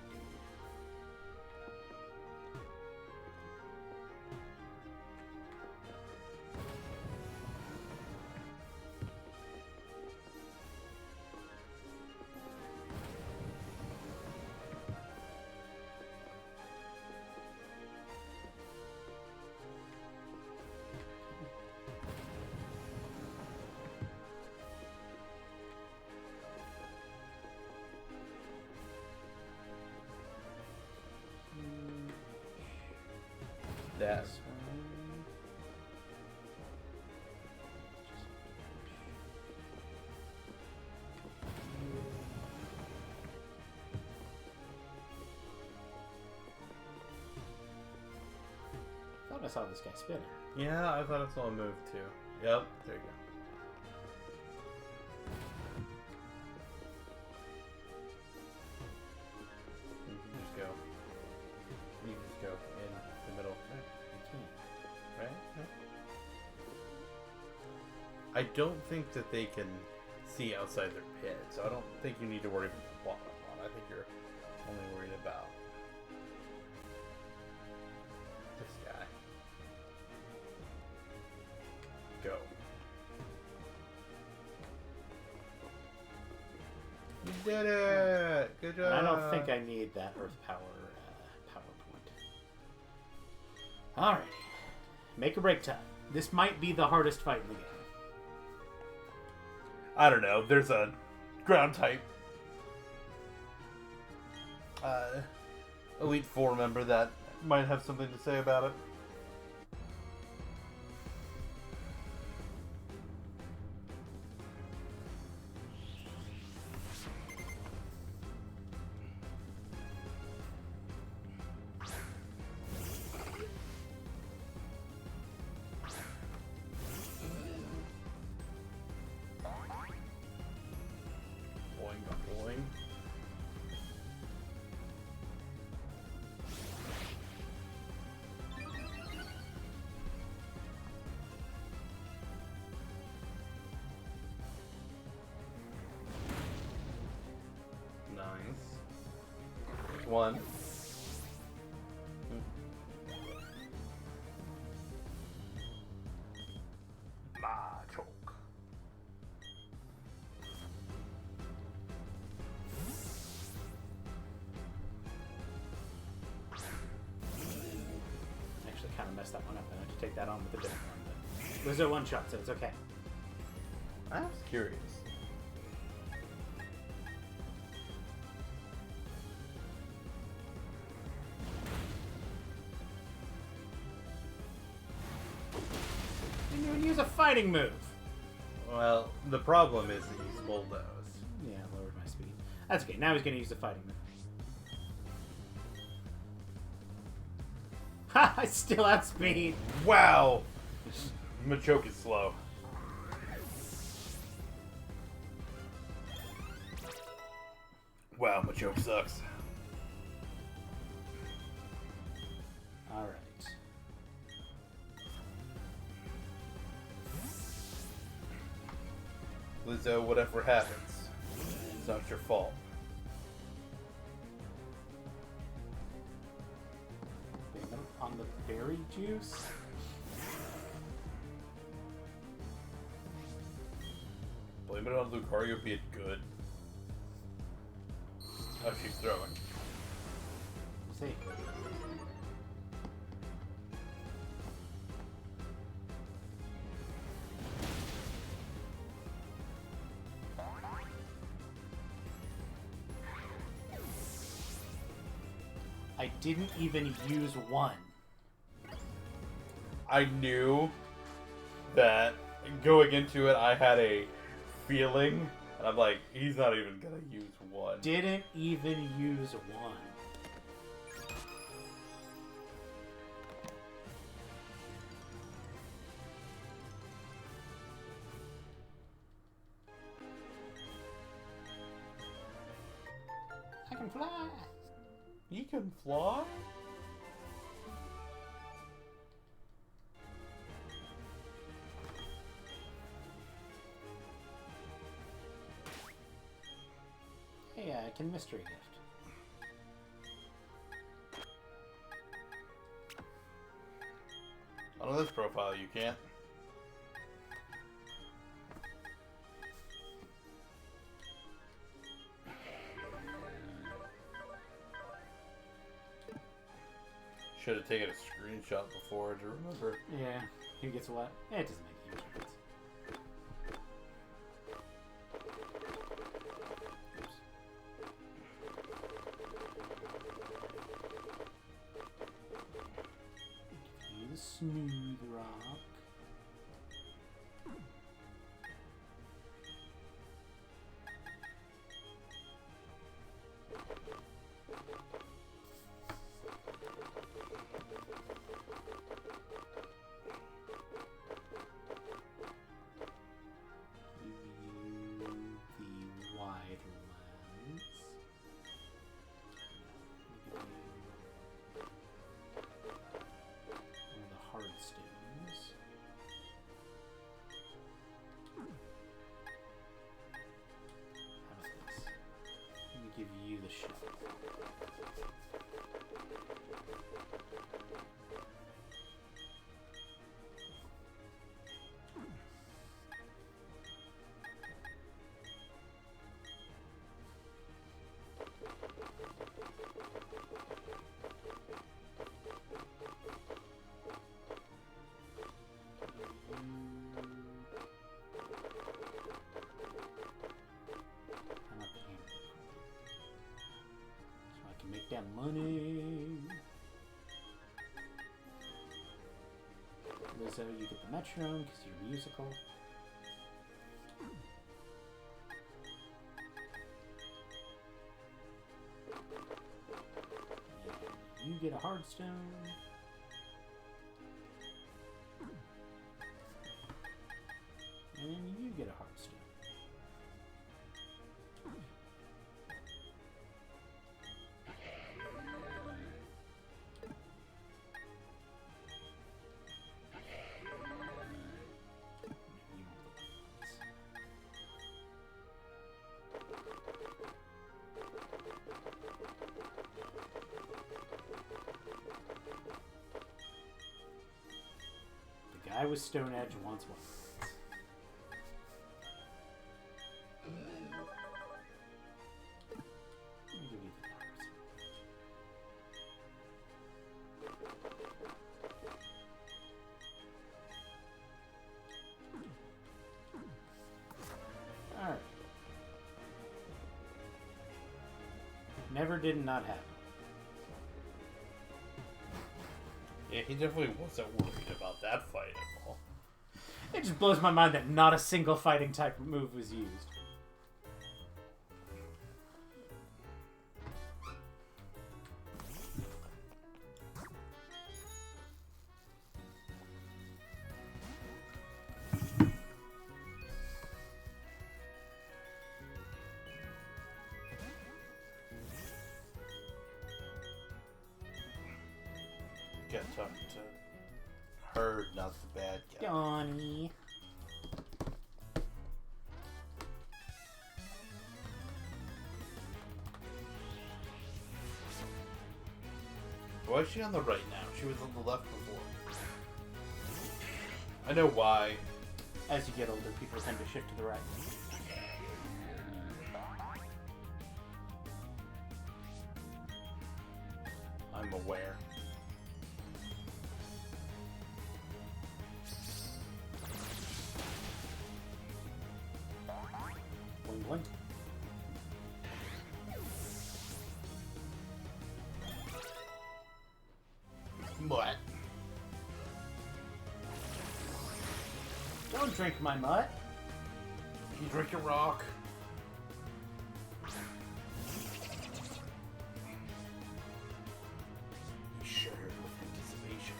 Speaker 2: that.
Speaker 1: I thought I saw this guy spinning.
Speaker 2: Yeah, I thought I saw a move too. Yep, there you go. You can just go. You can just go in the middle. Right? I don't think that they can see outside their pit, so I don't think you need to worry about the bottom one. I think you're only worried about this guy. Go. You did it! Good job!
Speaker 1: I don't think I need that earth power point. Alrighty. Make or break time. This might be the hardest fight in the game.
Speaker 2: I don't know. There's a ground type Elite Four member that might have something to say about it. Boing. Nice. One. Choke.
Speaker 1: Actually, kind of messed that one up. I had to take that on with a different one. But it was a one shot, so it's okay.
Speaker 2: I was curious.
Speaker 1: Didn't even use a fighting move.
Speaker 2: Well, the problem is that he's bulldozed.
Speaker 1: Yeah, lowered my speed. That's okay. Now he's going to use the fighting move. Ha! I still outspeed.
Speaker 2: Wow! Machoke is slow. Wow, Machoke sucks.
Speaker 1: Alright.
Speaker 2: Lizzo, whatever happens, it's not your fault.
Speaker 1: Payment on the berry juice?
Speaker 2: Blame it on Lucario being good. Oh, she's throwing.
Speaker 1: See. I didn't even use one.
Speaker 2: I knew that going into it, I had a feeling, and I'm like, he's not even gonna use one.
Speaker 1: Didn't even use one. I can fly.
Speaker 2: He can fly?
Speaker 1: Hey, I can mystery gift.
Speaker 2: On this profile, you can't. Should have taken a screenshot before to remember.
Speaker 1: Yeah, who gets what? Eh, it doesn't make a huge difference. Oops. Give you the smooth rock. The wide lens. One of the hard stones. How about this? Let me give you the shell. So I can make that money. Lizzo, you get the metronome because you're musical. And you get a hard stone. And you get a hard stone. You won't look at this. The guy with Stone Edge wants one. Let me give you the cards. Alright. Never did not happen.
Speaker 2: Yeah, he definitely wasn't worried about that fight at all.
Speaker 1: It just blows my mind that not a single fighting type move was used.
Speaker 2: talking to her, not the bad guy.
Speaker 1: Donnie.
Speaker 2: Why is she on the right now? She was on the left before. I know why.
Speaker 1: As you get older, people tend to shift to the right.
Speaker 2: I'm aware.
Speaker 1: Wing, wing.
Speaker 2: What?
Speaker 1: Don't drink my mutt.
Speaker 2: You drink a rock. He shuddered with anticipation.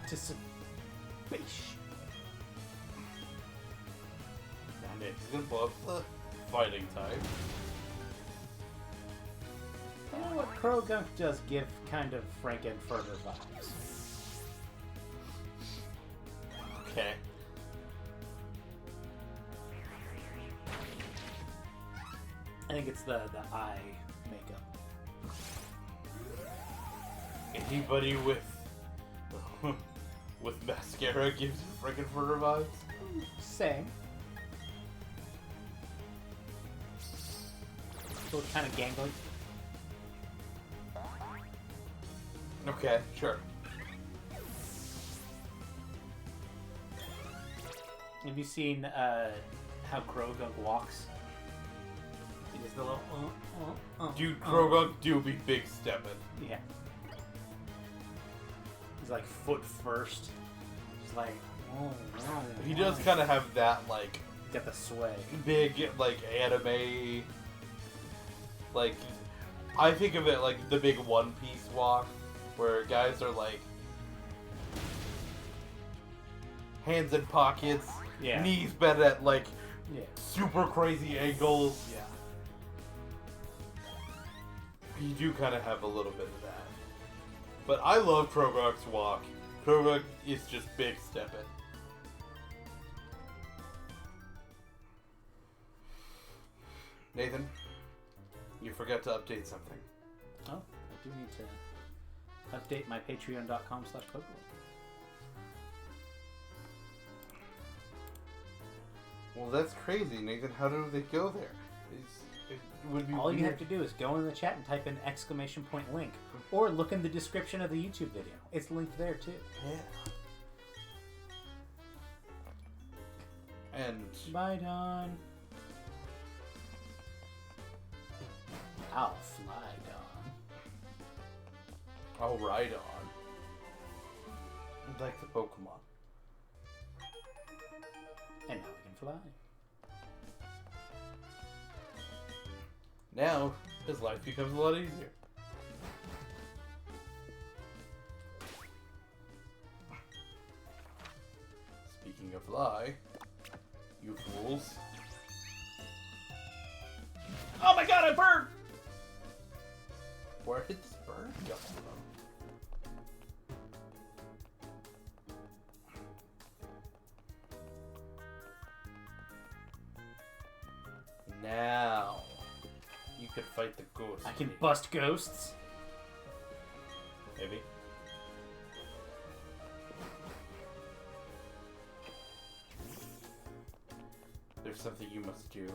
Speaker 1: Anticipation.
Speaker 2: And it's gonna blow up the fighting type.
Speaker 1: You know what? Krogunk does give kind of Frankenfurter vibes.
Speaker 2: Okay.
Speaker 1: I think it's the eye makeup.
Speaker 2: Anybody with with mascara gives you Frankenfurter vibes?
Speaker 1: Same. So it's kind of gangly.
Speaker 2: Okay, sure.
Speaker 1: Have you seen how Krogunk walks? He does the little
Speaker 2: Dude, Krogunk do be big stepping.
Speaker 1: Yeah. He's like foot first. Just like
Speaker 2: He does kind of have that, like,
Speaker 1: got the sway.
Speaker 2: big, like, anime, like, I think of it like the big One Piece walk, where guys are like, hands in pockets,
Speaker 1: Yeah.
Speaker 2: knees bent at, like,
Speaker 1: Yeah.
Speaker 2: super crazy angles.
Speaker 1: Yeah.
Speaker 2: You do kind of have a little bit of that. But I love Krogunk's walk. Krogunk is just big stepping. Nathan, you forgot to update something.
Speaker 1: Oh, I do need to update my patreon.com/Pokemon.
Speaker 2: Well, that's crazy, Nathan. How do they go there? It would be
Speaker 1: All you
Speaker 2: weird.
Speaker 1: have to do is go in the chat and type in !link, or look in the description of the YouTube video. It's linked there too.
Speaker 2: Yeah. And
Speaker 1: Bye, Don. I'll fly, Don.
Speaker 2: I'll ride on. Like the Pokemon.
Speaker 1: And now we can fly.
Speaker 2: Now, his life becomes a lot easier. Speaking of fly, you fools.
Speaker 1: Oh my god, a bird!
Speaker 2: Where did this bird come from? Now, you could fight the ghost.
Speaker 1: I can bust ghosts.
Speaker 2: Maybe. There's something you must do.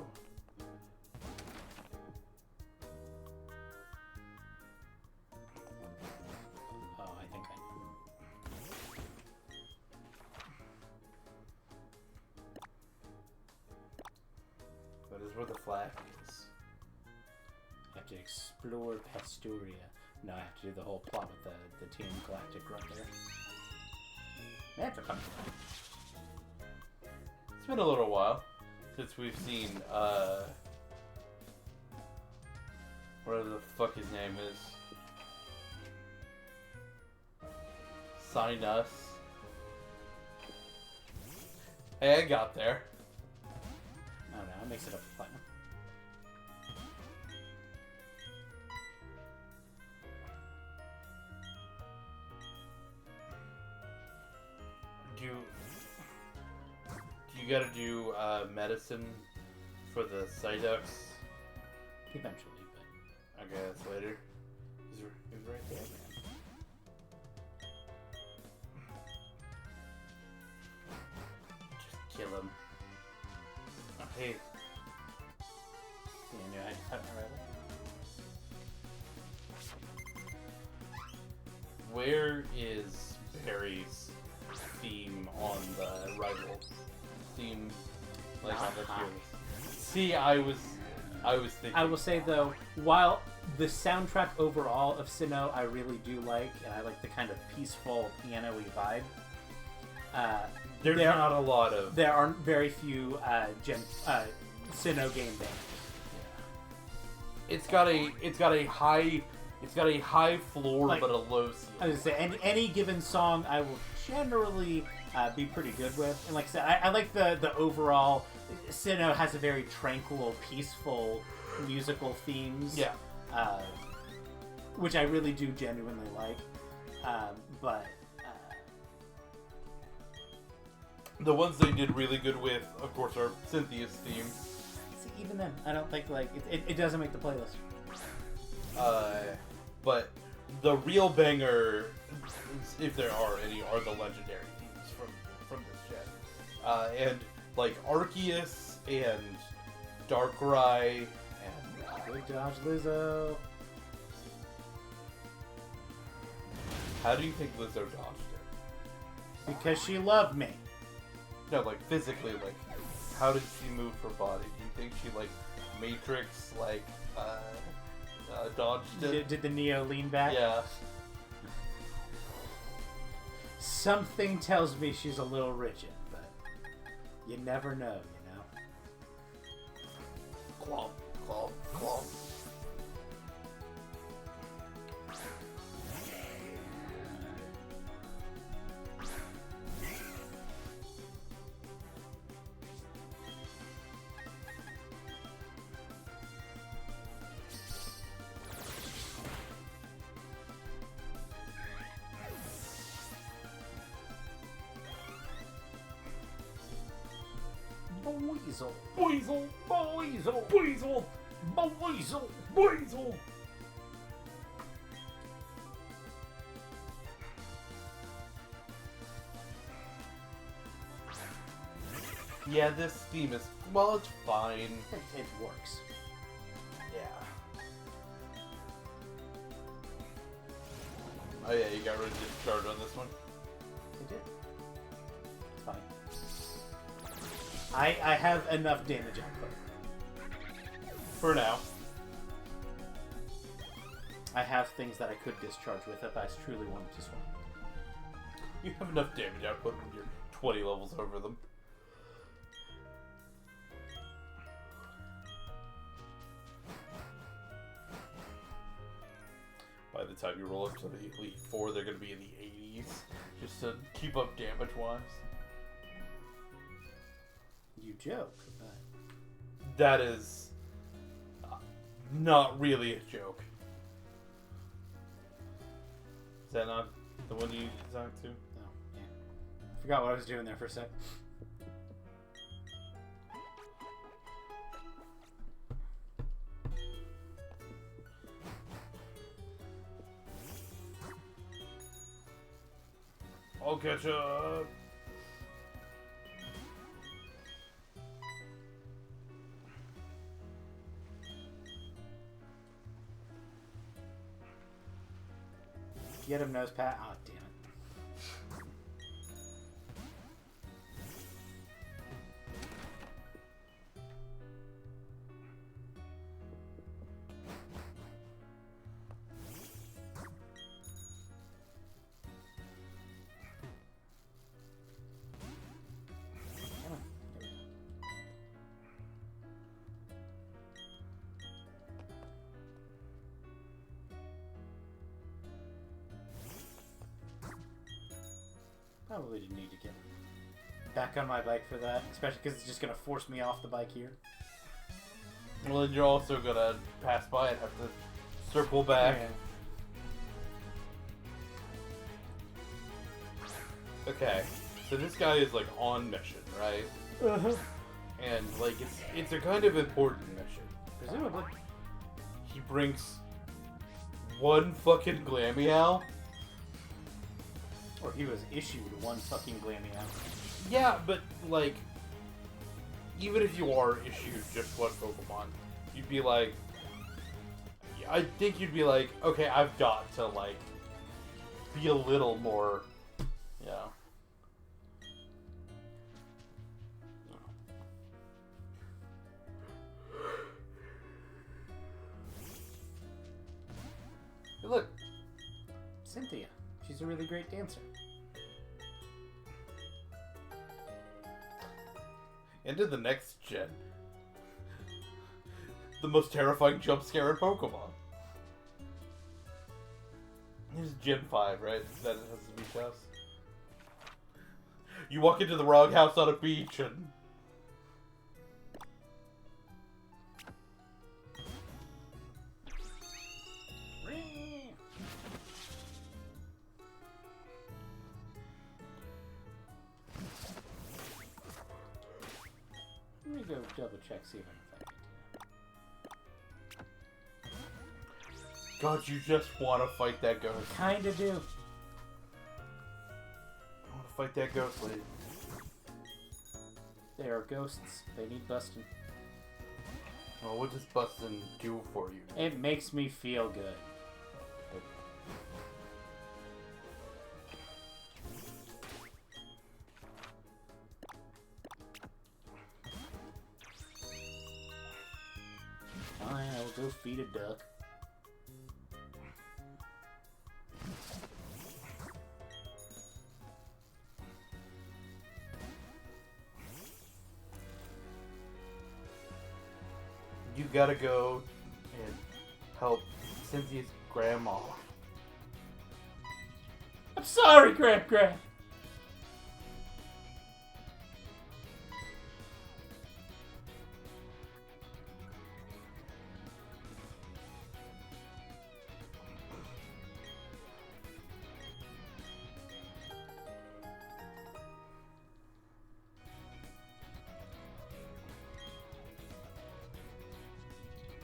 Speaker 1: Oh, I think I know.
Speaker 2: That is where the flag is.
Speaker 1: I have to explore Pastoria. No, I have to do the whole plot with the Team Galactic right there. Man, for coming.
Speaker 2: It's been a little while since we've seen, whatever the fuck his name is. Sign us. Hey, I got there.
Speaker 1: Oh no, it makes it up to platinum.
Speaker 2: you gotta do medicine for the Psyducks.
Speaker 1: Eventually, but
Speaker 2: Okay, that's later. He's right there, man. Just kill him. Oh, hey.
Speaker 1: yeah, no, I have my rival.
Speaker 2: Where is Barry's theme on the rival theme? Like on the tier list? See, I was thinking.
Speaker 1: I will say though, while the soundtrack overall of Sinnoh I really do like, and I like the kind of peaceful piano-y vibe.
Speaker 2: There's not a lot of.
Speaker 1: There aren't very few Sinnoh game bands.
Speaker 2: It's got a high floor
Speaker 1: Like,
Speaker 2: but a low ceiling.
Speaker 1: I was gonna say any given song I will generally be pretty good with, and like I said, I like the overall. Sinnoh has a very tranquil, peaceful musical themes.
Speaker 2: Yeah.
Speaker 1: Which I really do genuinely like, but
Speaker 2: The ones they did really good with, of course, are Cynthia's theme.
Speaker 1: see, even then, I don't think like it doesn't make the playlist.
Speaker 2: But the real banger, if there are any, are the legendary themes from this gen. And like Arceus and Darkrai and
Speaker 1: Good dodge, Lizzo.
Speaker 2: how do you think Lizzo dodged it?
Speaker 1: Because she loved me.
Speaker 2: No, like physically, like how did she move her body? Do you think she like Matrix dodged it?
Speaker 1: Did the Neo lean back?
Speaker 2: Yeah.
Speaker 1: Something tells me she's a little rigid, but you never know, you know?
Speaker 2: Clomp, clomp, clomp.
Speaker 1: Weasel, weasel, weasel, weasel, weasel, weasel.
Speaker 2: Yeah, this theme is, well, it's fine.
Speaker 1: It works.
Speaker 2: Yeah. Oh yeah, you got rid of discharge on this one?
Speaker 1: It did. It's fine. I have enough damage output.
Speaker 2: For now.
Speaker 1: I have things that I could discharge with if I truly wanted to swing.
Speaker 2: You have enough damage output when you're 20 levels over them. By the time you roll up to the Elite Four, they're going to be in the 80s. Just to keep up damage-wise.
Speaker 1: You joke, but...
Speaker 2: That is not really a joke. Is that not the one you talked to?
Speaker 1: Oh, yeah. I forgot what I was doing there for a sec.
Speaker 2: I'll catch up.
Speaker 1: Get him, nose pat. Oh, damn it. Come on. There we go. Probably didn't need to get back on my bike for that, especially because it's just going to force me off the bike here.
Speaker 2: Well, then you're also gonna pass by and have to circle back.
Speaker 1: Yeah.
Speaker 2: Okay, so this guy is like on mission, right? And like it's a kind of important mission.
Speaker 1: Presumably.
Speaker 2: He brings one fucking Glameow.
Speaker 1: Or he was issued one fucking Glameow.
Speaker 2: Yeah, but like, even if you are issued just one Pokemon, you'd be like, I think you'd be like, okay, I've got to like be a little more, yeah. Hey, look,
Speaker 1: Cynthia. She's a really great dancer.
Speaker 2: into the next gen. The most terrifying jump scare in Pokemon. This is Gen 5, right? That has the beach house. You walk into the wrong house on a beach and...
Speaker 1: Let me go double check, see if I can find
Speaker 2: God, you just want to fight that ghost.
Speaker 1: it. Kinda do.
Speaker 2: I want to fight that ghost lady.
Speaker 1: They are ghosts. They need busting.
Speaker 2: Well, what does busting do for you?
Speaker 1: It makes me feel good. Fine, I will go feed a duck.
Speaker 2: You gotta go and help Cynthia's grandma.
Speaker 1: I'm sorry, Grab.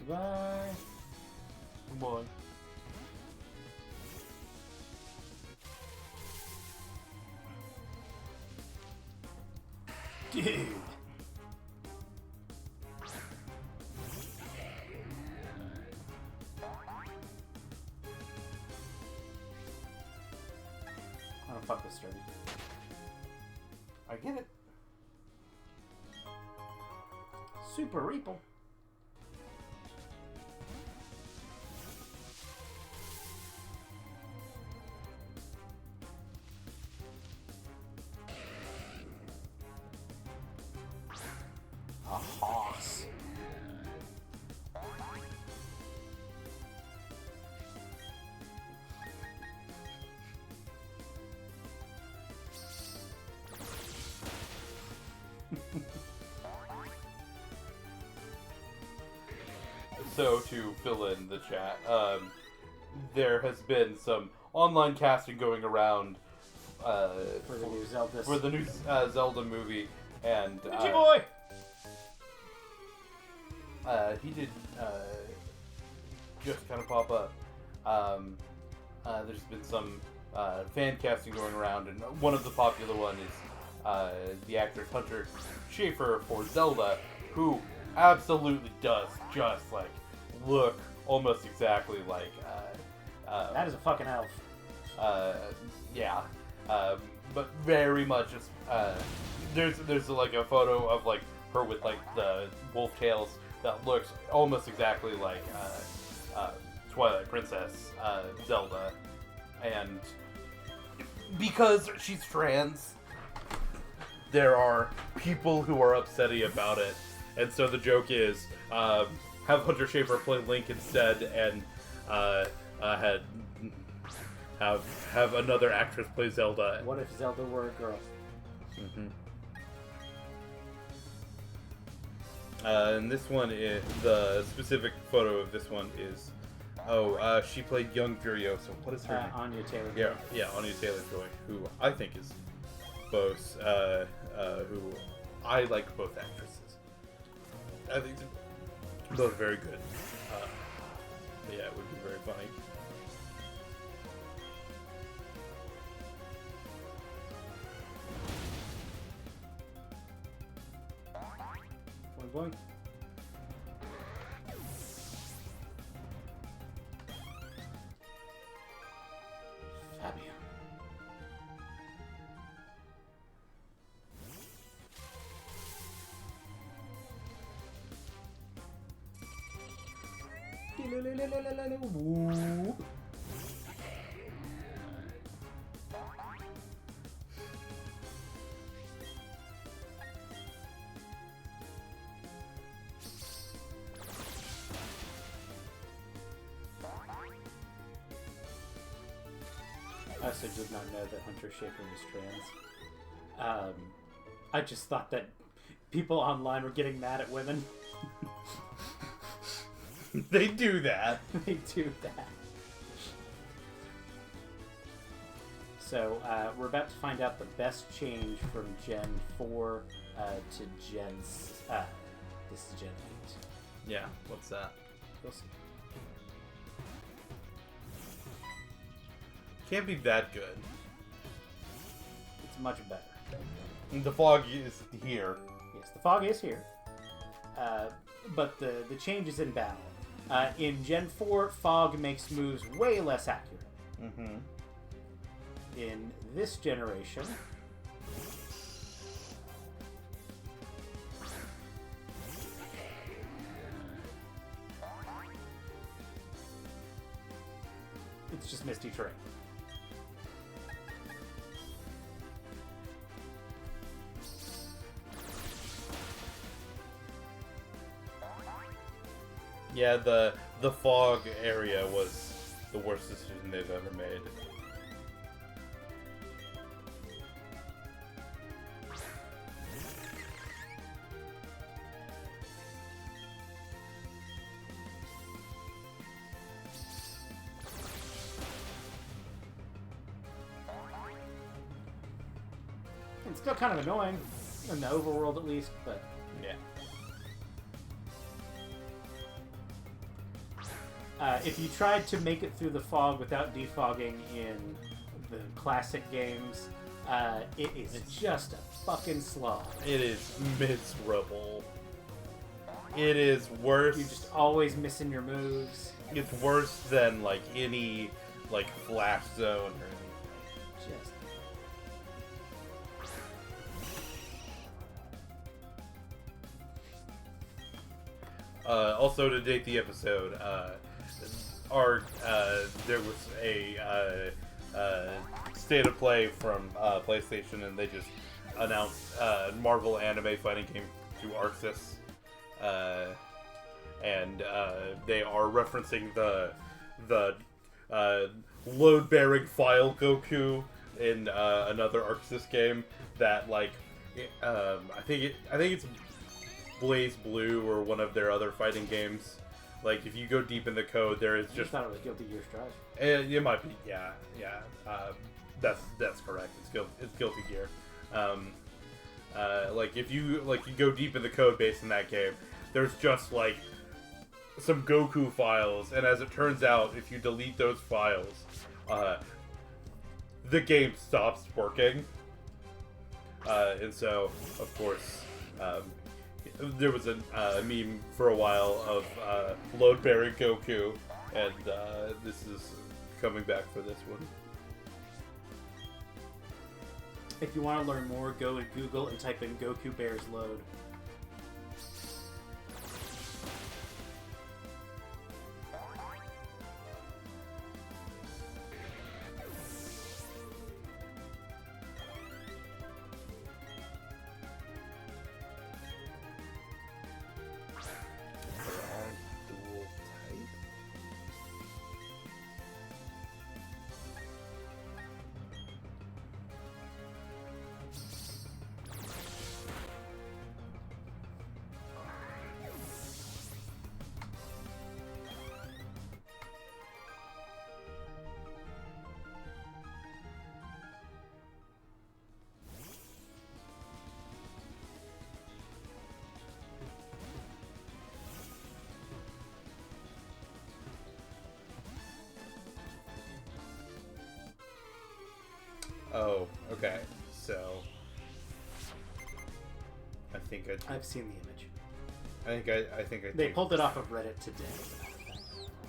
Speaker 1: Goodbye.
Speaker 2: Come on.
Speaker 1: Dude. Oh, fuck this, Sturdy.
Speaker 2: I get it.
Speaker 1: Super Reaple. A hoss.
Speaker 2: So, to fill in the chat, there has been some online casting going around
Speaker 1: For the new Zelda.
Speaker 2: for the new Zelda movie, and
Speaker 1: Ninja Boy!
Speaker 2: he did just kind of pop up. There's been some fan casting going around, and one of the popular one is the actress Hunter Schafer for Zelda, who absolutely does just like look almost exactly like
Speaker 1: That is a fucking elf.
Speaker 2: yeah, but very much just there's like a photo of like her with like the wolf tails that looks almost exactly like Twilight Princess Zelda, and because she's trans, there are people who are upsetty about it, and so the joke is have Hunter Schafer play Link instead, and have another actress play Zelda.
Speaker 1: What if Zelda were a girl?
Speaker 2: Mm-hmm. And this one is the specific photo of this one is she played young Furiosa. What is her name?
Speaker 1: Anya Taylor.
Speaker 2: Yeah, Anya Taylor-Joy, who I think is both who I like both actresses. I think they're both very good. But yeah, it would be very funny.
Speaker 1: Boing boing. Fabio. Woo. I also did not know that Hunter Shaker was trans. I just thought that people online were getting mad at women.
Speaker 2: They do that.
Speaker 1: They do that. So, we're about to find out the best change from Gen 4 to Gen... this is Gen 8.
Speaker 2: Yeah, what's that?
Speaker 1: We'll see.
Speaker 2: Can't be that good.
Speaker 1: It's much better.
Speaker 2: The fog is here.
Speaker 1: Yes, the fog is here. But the change is in battle. In Gen 4, fog makes moves way less accurate.
Speaker 2: Mm-hmm.
Speaker 1: In this generation, it's just misty terrain.
Speaker 2: Yeah, the fog area was the worst decision they've ever made.
Speaker 1: It's still kind of annoying, in the overworld at least, but...
Speaker 2: Yeah.
Speaker 1: If you tried to make it through the fog without defogging in the classic games, it is just a fucking slog.
Speaker 2: It is miserable. It is worse.
Speaker 1: You're just always missing your moves.
Speaker 2: It's worse than, like, any, like, flash zone or anything.
Speaker 1: Just...
Speaker 2: Also, to date the episode, there was a state of play from PlayStation, and they just announced Marvel anime fighting game to Arxis, and they are referencing the load-bearing file Goku in another Arxis game that, like, I think it's Blaze Blue or one of their other fighting games. Like, if you go deep in the code, there is just...
Speaker 1: I thought it was Guilty Gear Strive.
Speaker 2: It might be, yeah. That's correct. It's Guilty Gear. Like, if you go deep in the code base in that game, there's just, like, some Goku files, and as it turns out, if you delete those files, the game stops working. And so, of course, there was a meme for a while of load-bearing Goku, and this is coming back for this one.
Speaker 1: If you want to learn more, go to Google and type in Goku Bears Load.
Speaker 2: Oh, okay. So I think
Speaker 1: I've seen the image.
Speaker 2: I think
Speaker 1: They pulled it off of Reddit today.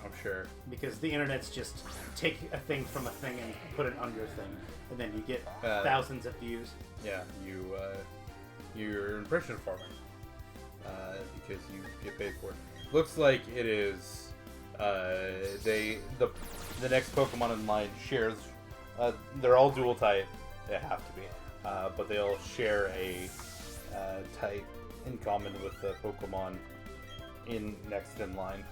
Speaker 2: I'm sure.
Speaker 1: Because the internet's just take a thing from a thing and put it on your thing, and then you get thousands of views.
Speaker 2: Yeah, you're impression farming because you get paid for it. Looks like it is. The next Pokemon in line shares. They're all dual type. They have to be, but they all share a type in common with the Pokemon next in line.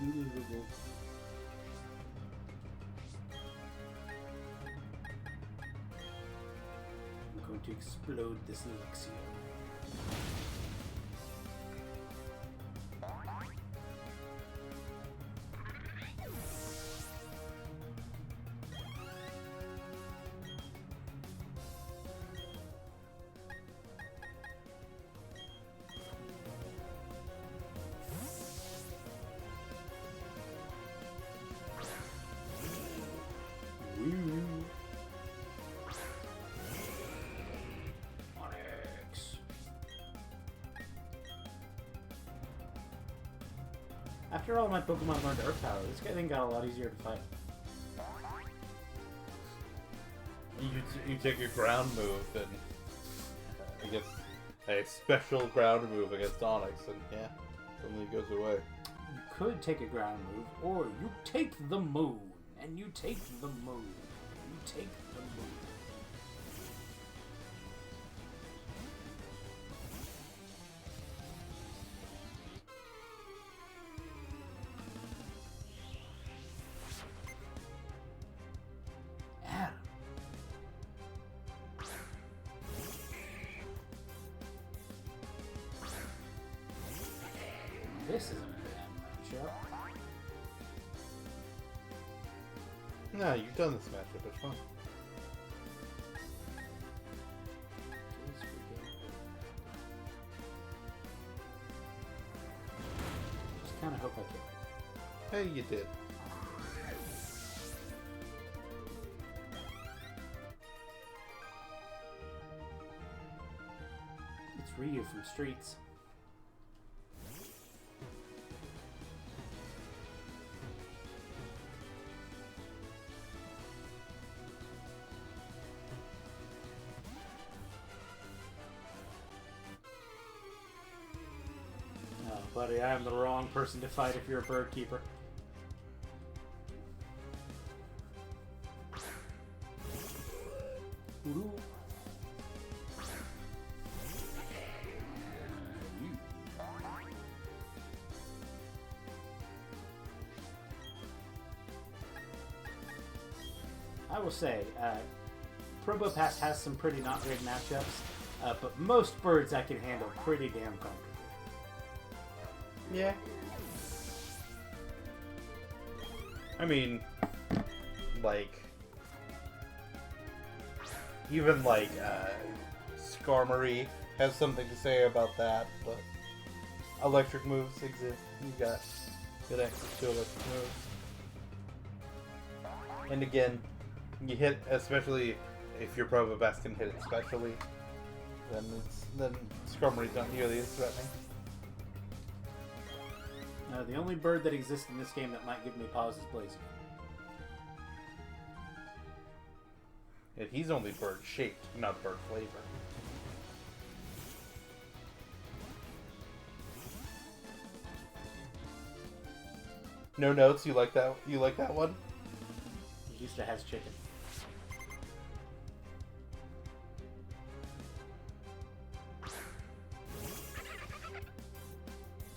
Speaker 1: I'm going to explode this elixir. After all my Pokemon learned Earth Power, this guy thing got a lot easier to fight.
Speaker 2: You take a ground move and I guess a special ground move against Onyx, and yeah, suddenly it goes away.
Speaker 1: You could take a ground move, or you take the moon, and you take the moon, you take the moon. This isn't a bad matchup.
Speaker 2: No, you've done this matchup. It's fun.
Speaker 1: Just kind of hope I can.
Speaker 2: Hey, you did.
Speaker 1: It's Ryu from Streets. Buddy, I am the wrong person to fight if you're a bird keeper. Ooh. I will say, Probo Pass has some pretty not great matchups, but most birds I can handle pretty damn comfortably.
Speaker 2: Yeah. I mean, like, even like Skarmory has something to say about that, but electric moves exist. You got good access to electric moves. And again, you hit, especially if your Probopass can hit it specially, then Skarmory's not nearly as threatening.
Speaker 1: The only bird that exists in this game that might give me pause is Blaziken.
Speaker 2: And he's only bird shaped, not bird flavor. No notes. You like that? You like that one?
Speaker 1: At least it has chicken.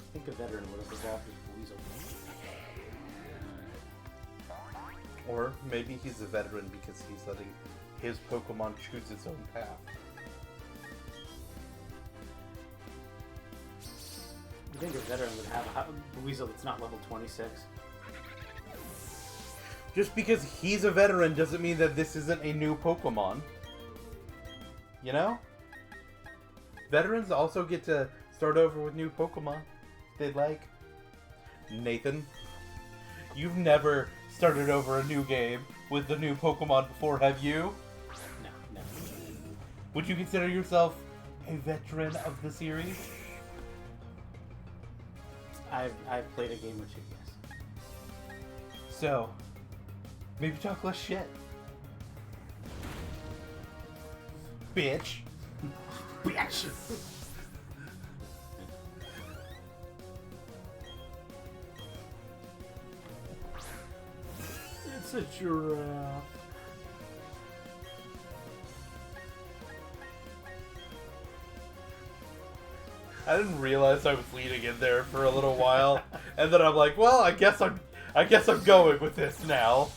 Speaker 1: I think a veteran would have evolved as Weasel.
Speaker 2: Or maybe he's a veteran because he's letting his Pokemon choose its own path.
Speaker 1: You think a veteran would have a Weasel that's not level 26?
Speaker 2: Just because he's a veteran doesn't mean that this isn't a new Pokemon. You know? Veterans also get to start over with new Pokemon. they'd like? Nathan, you've never started over a new game with the new Pokemon before, have you?
Speaker 1: No.
Speaker 2: Would you consider yourself a veteran of the series?
Speaker 1: I've played a game with you, yes.
Speaker 2: So, maybe talk less shit. Bitch.
Speaker 1: Bitch! It's a giraffe.
Speaker 2: I didn't realize I was leading in there for a little while, and then I'm like, well, I guess I'm going with this now.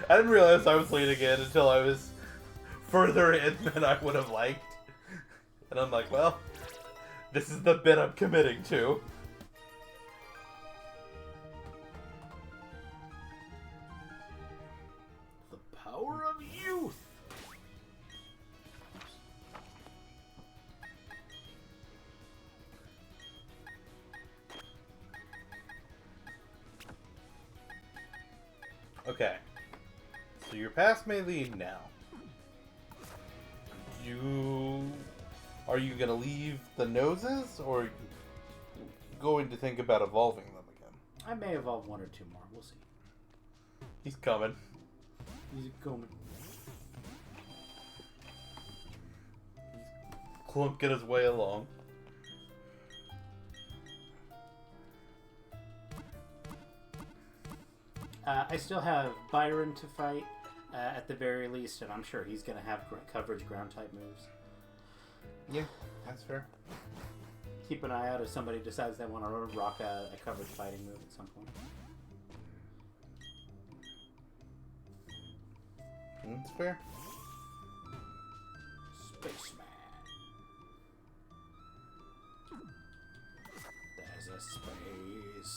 Speaker 2: I didn't realize I was leading in until I was further in than I would have liked. And I'm like, well, this is the bit I'm committing to.
Speaker 1: The power of youth!
Speaker 2: Okay. So you're past Maylene now. Are you gonna leave the noses, or going to think about evolving them again?
Speaker 1: I may evolve one or two more. We'll see.
Speaker 2: He's coming.
Speaker 1: He's coming.
Speaker 2: Clunking his way along.
Speaker 1: I still have Byron to fight, at the very least, and I'm sure he's going to have coverage ground type moves.
Speaker 2: Yeah, that's fair.
Speaker 1: Keep an eye out if somebody decides they want to rock a coverage fighting move at some point.
Speaker 2: That's fair.
Speaker 1: Spaceman. There's a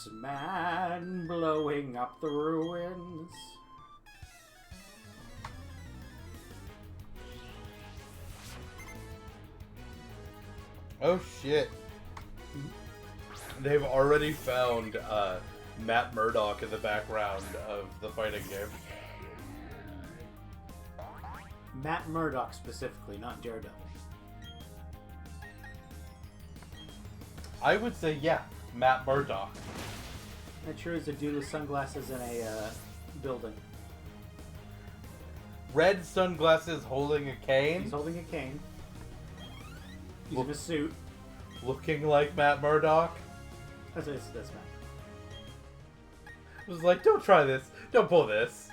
Speaker 1: spaceman blowing up the ruins.
Speaker 2: Oh shit. They've already found Matt Murdock in the background of the fighting game.
Speaker 1: Matt Murdock specifically, not Daredevil.
Speaker 2: I would say, yeah, Matt Murdock.
Speaker 1: That sure is a dude with sunglasses in a building.
Speaker 2: Red sunglasses holding a cane.
Speaker 1: He's holding a cane. He's in a suit.
Speaker 2: Looking like Matt Murdock.
Speaker 1: That's Matt.
Speaker 2: I was like, don't try this. Don't pull this.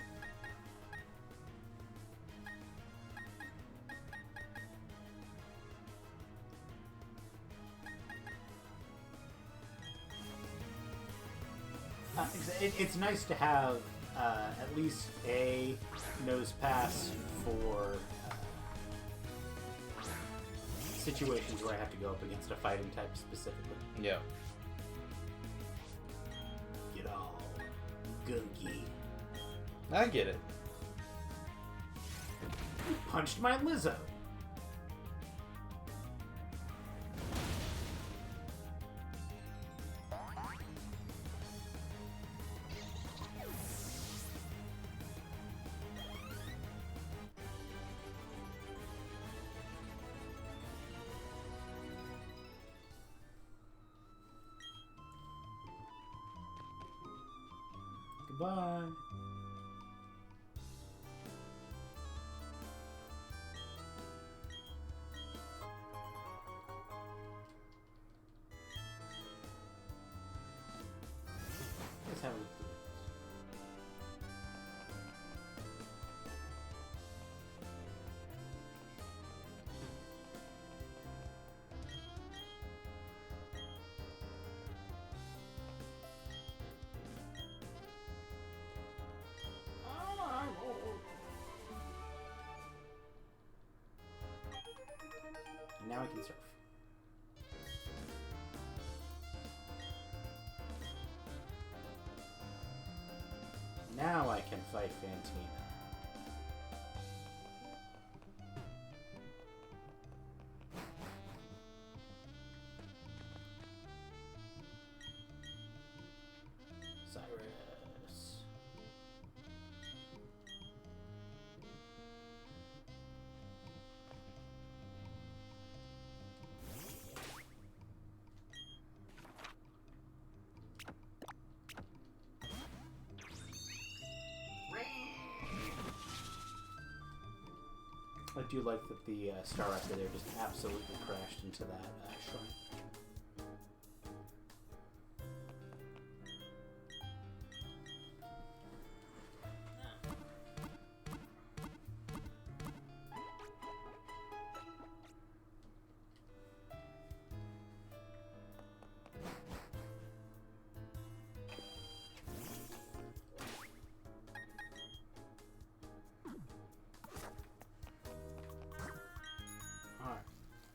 Speaker 1: It's nice to have at least a nose pass for situations where I have to go up against a fighting type specifically.
Speaker 2: Yeah.
Speaker 1: Get all gunky.
Speaker 2: I get it.
Speaker 1: You punched my Lizzo. Goodbye. Let's have a look through this. And now I can surf. Now I can fight Fantina. I do like that the Star Raptor there just absolutely crashed into that shrine.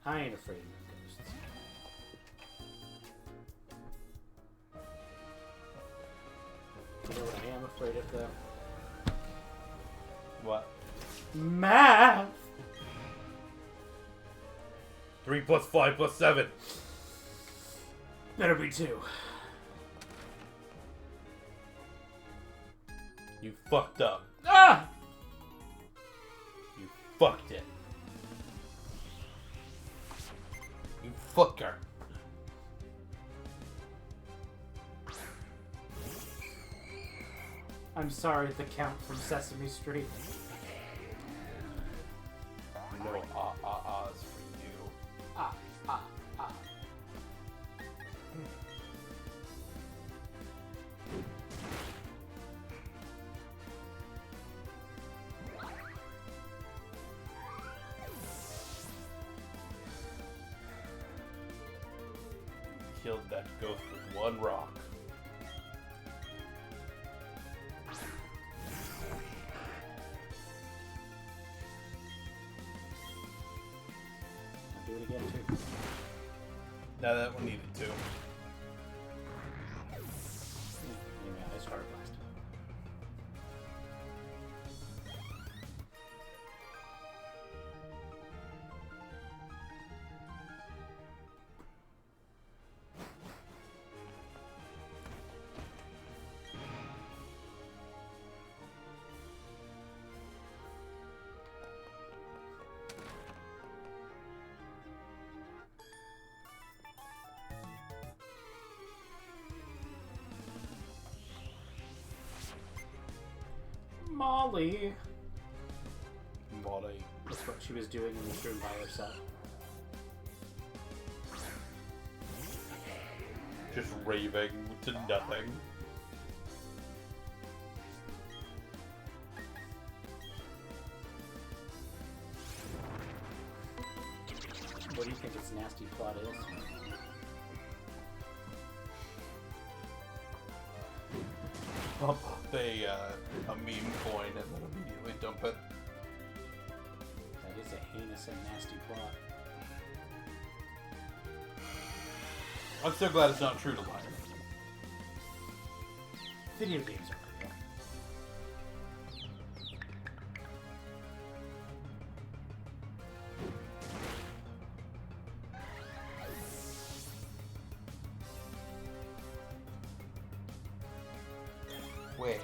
Speaker 1: I ain't afraid of ghosts. You know what I am afraid of, though?
Speaker 2: What?
Speaker 1: Math!
Speaker 2: 3 plus 5 plus 7.
Speaker 1: Better be 2.
Speaker 2: You fucked up.
Speaker 1: Ah!
Speaker 2: You fucked it. You fucker.
Speaker 1: I'm sorry, the Count from Sesame Street.
Speaker 2: No ahs for you.
Speaker 1: Ah, ah, ah.
Speaker 2: Killed that ghost with 1 rock.
Speaker 1: I'll do it again, too.
Speaker 2: Now that one needed to.
Speaker 1: Yeah, I started last time. Molly.
Speaker 2: Molly.
Speaker 1: That's what she was doing in this room by herself.
Speaker 2: Just raving to nothing.
Speaker 1: What do you think its nasty plot is?
Speaker 2: Pump up a meme coin and then immediately dump it.
Speaker 1: That is a heinous and nasty plot.
Speaker 2: I'm so glad it's not true to life.
Speaker 1: Video games are real.
Speaker 2: Wait.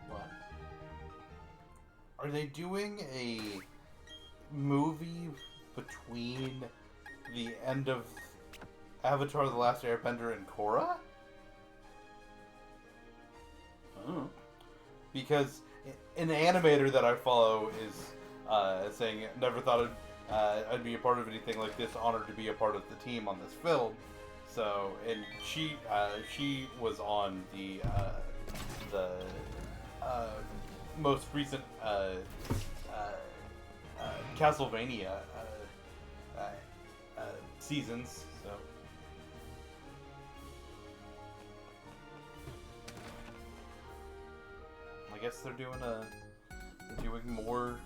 Speaker 1: What?
Speaker 2: Are they doing a movie between the end of Avatar: The Last Airbender and Korra?
Speaker 1: Oh.
Speaker 2: Because an animator that I follow is saying, never thought I'd be a part of anything like this, honored to be a part of the team on this film. So, and she was on the most recent Castlevania seasons. So, I guess they're doing more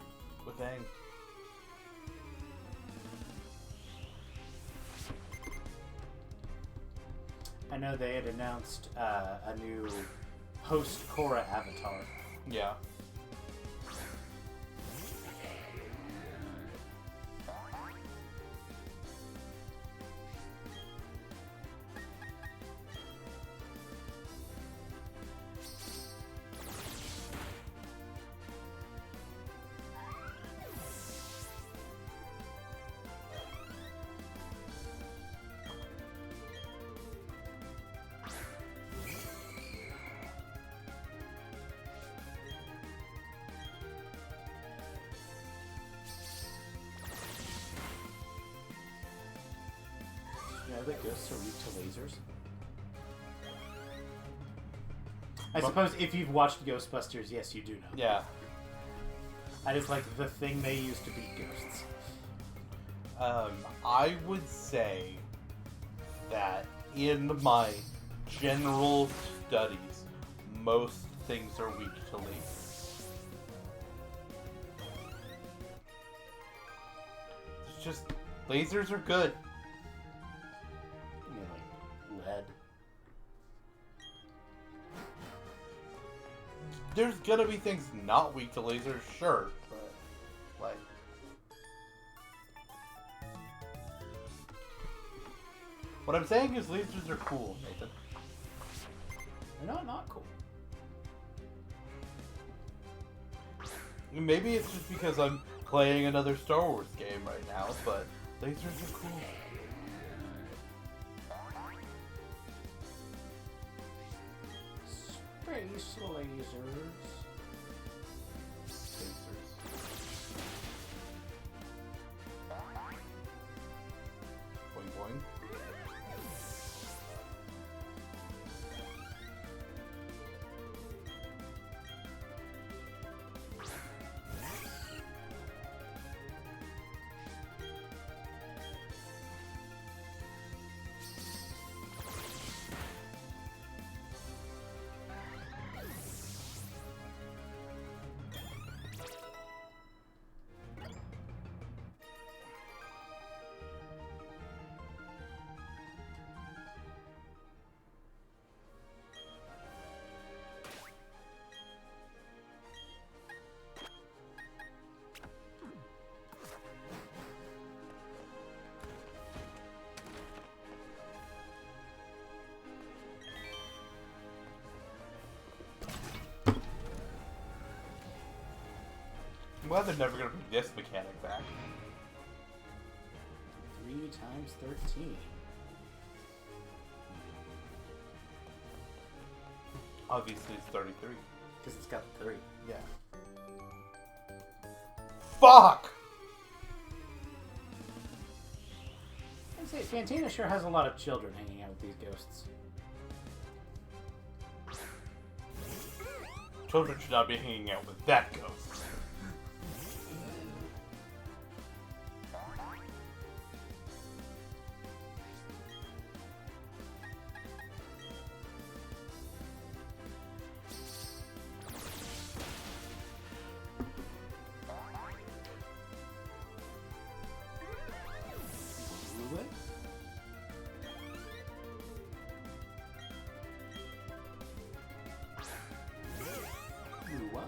Speaker 2: with Aang.
Speaker 1: I know they had announced a new post-Korra avatar.
Speaker 2: Yeah.
Speaker 1: know that ghosts are weak to lasers? I suppose if you've watched Ghostbusters, yes, you do know.
Speaker 2: Yeah.
Speaker 1: That is like the thing they use to beat ghosts.
Speaker 2: I would say that in my general studies, most things are weak to lasers. It's just, lasers are good.
Speaker 1: You know, like lead.
Speaker 2: There's gonna be things not weak to lasers, sure, but, like... What I'm saying is lasers are cool, Nathan.
Speaker 1: They're not cool.
Speaker 2: Maybe it's just because I'm playing another Star Wars game right now, but lasers are cool.
Speaker 1: Space lasers.
Speaker 2: Boing boing. I'm glad they're never gonna bring this mechanic back.
Speaker 1: 3 times 13.
Speaker 2: Obviously, it's 33.
Speaker 1: Because it's got 3.
Speaker 2: Yeah. Fuck!
Speaker 1: I'd say Fantina sure has a lot of children hanging out with these ghosts.
Speaker 2: Children should not be hanging out with that ghost.
Speaker 1: What?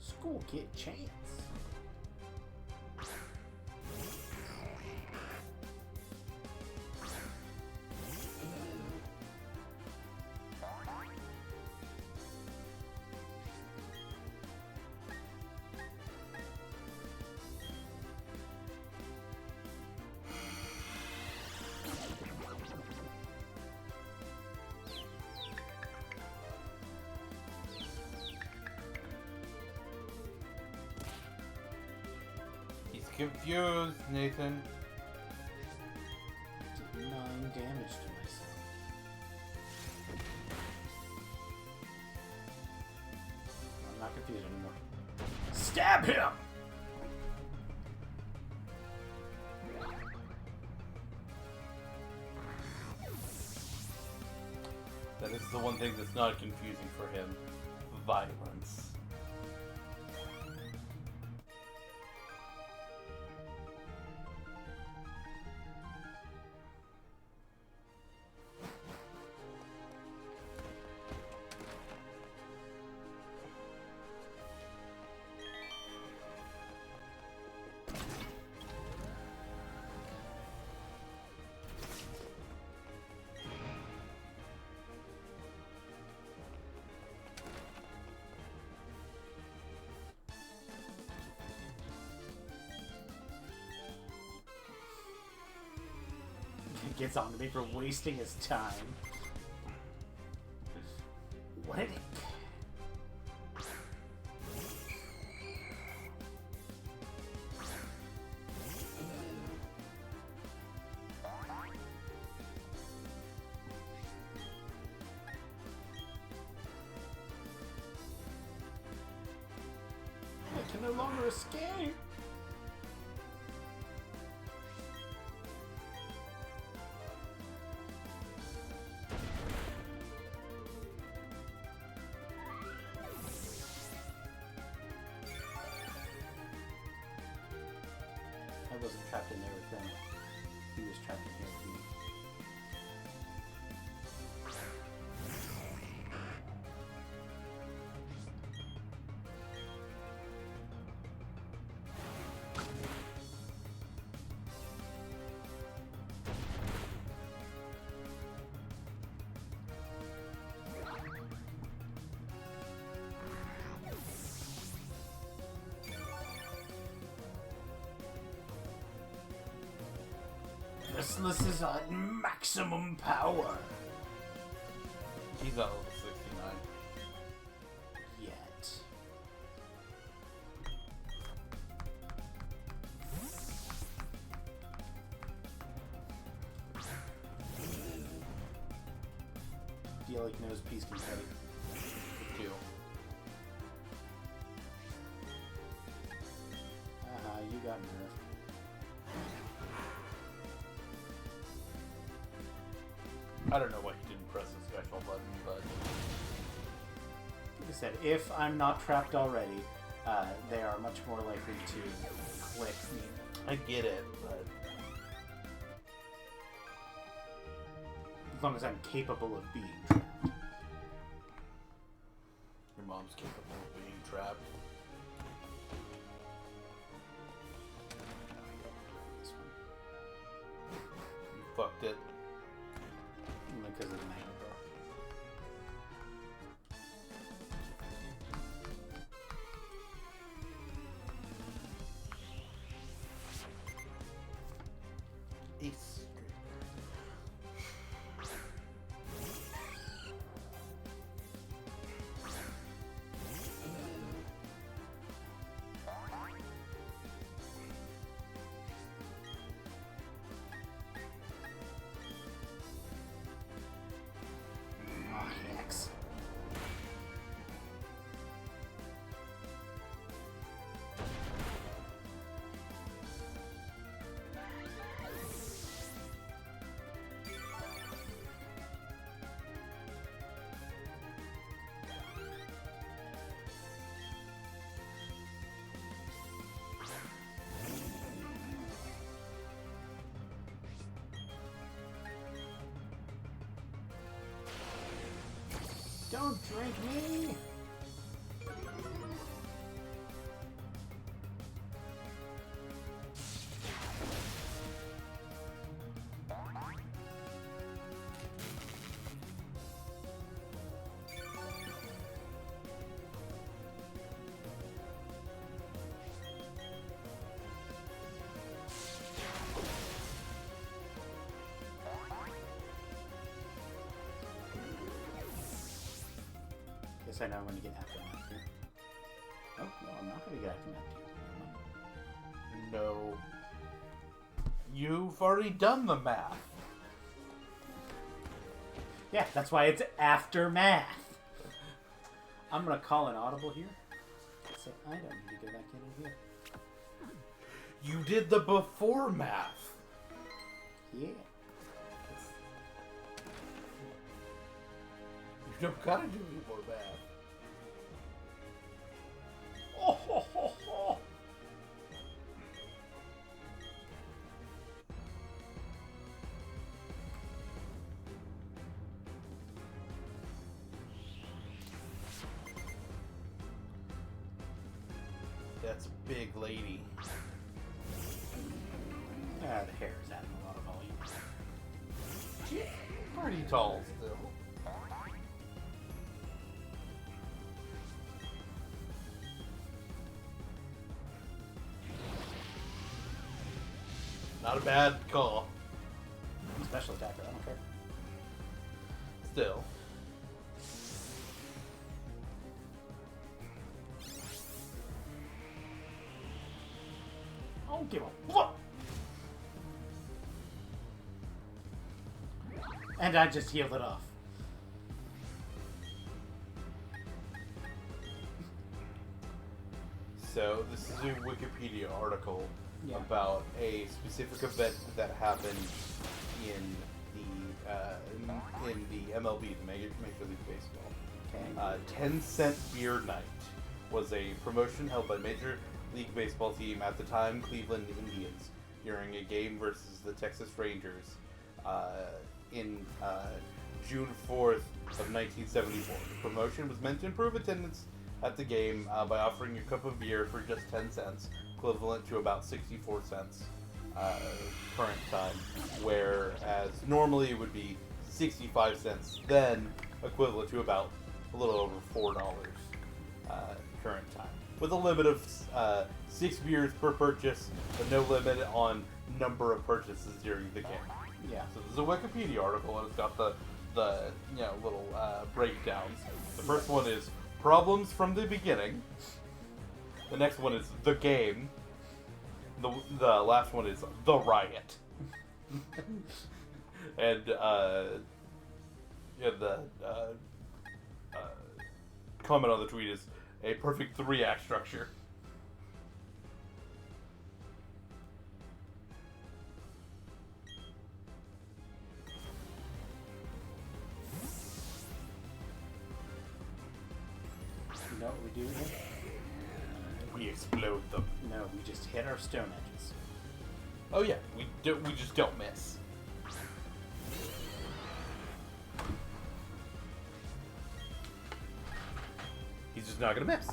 Speaker 1: School kid chance.
Speaker 2: Confused, Nathan.
Speaker 1: Did 9 damage to myself. I'm not confused anymore. Stab him!
Speaker 2: That is the one thing that's not confusing for him. Violence.
Speaker 1: gets on to me for wasting his time. What did it... I can no longer escape. I wasn't trapped in there with them. He was trapped in here with me. Restless is on maximum power.
Speaker 2: He's at level 69.
Speaker 1: Yet. Feel like nose piece confetti.
Speaker 2: Two.
Speaker 1: You got nerfed.
Speaker 2: I don't know why he didn't press the special button, but...
Speaker 1: Like I said, if I'm not trapped already, they are much more likely to click me.
Speaker 2: I get it, but...
Speaker 1: As long as I'm capable of being trapped.
Speaker 2: Your mom's capable of being trapped.
Speaker 1: This one.
Speaker 2: You fucked it.
Speaker 1: Only because of the magnet door.
Speaker 2: Ace.
Speaker 1: Oh, hex. Don't drink me! Guess I know I'm going to get aftermath here. Oh, no, I'm not going to get aftermath here.
Speaker 2: No. You've already done the math.
Speaker 1: Yeah, that's why it's aftermath. I'm going to call an audible here. Say, I don't need to go back in here.
Speaker 2: You did the before math.
Speaker 1: Yeah.
Speaker 2: You don't gotta do any more math.
Speaker 1: Oh, ho, ho, ho.
Speaker 2: That's a big lady.
Speaker 1: The hair is adding a lot of volume.
Speaker 2: She's pretty tall still.
Speaker 1: Not a bad call. special attacker. I don't care.
Speaker 2: Still.
Speaker 1: I don't give a fuck. And I just healed it off.
Speaker 2: So this is a Wikipedia article about a specific event that happened in the MLB, the Major League Baseball.
Speaker 1: Okay.
Speaker 2: 10-cent beer night was a promotion held by Major League Baseball team at the time Cleveland Indians during a game versus the Texas Rangers in June 4th of 1974. The promotion was meant to improve attendance at the game by offering a cup of beer for just 10 cents, equivalent to about 64 cents current time, whereas normally it would be 65 cents, then equivalent to about a little over $4 current time. With a limit of 6 beers per purchase, but no limit on number of purchases during the game.
Speaker 1: Yeah.
Speaker 2: So this is a Wikipedia article, and it's got the little breakdowns. The first one is problems from the beginning. The next one is the game. The last one is the riot. And the comment on the tweet is a perfect 3-act structure.
Speaker 1: You know what we do here?
Speaker 2: We explode them.
Speaker 1: No, we just hit our stone edges.
Speaker 2: Oh yeah, we just don't miss. He's just not gonna miss.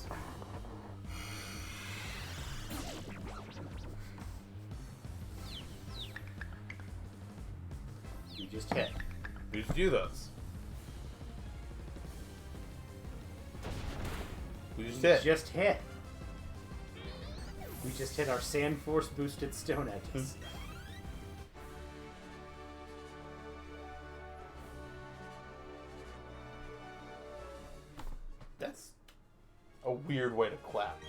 Speaker 1: We just hit.
Speaker 2: We just do those. We just hit.
Speaker 1: Just hit. We just hit our Sand Force boosted stone edges.
Speaker 2: That's a weird way to clap.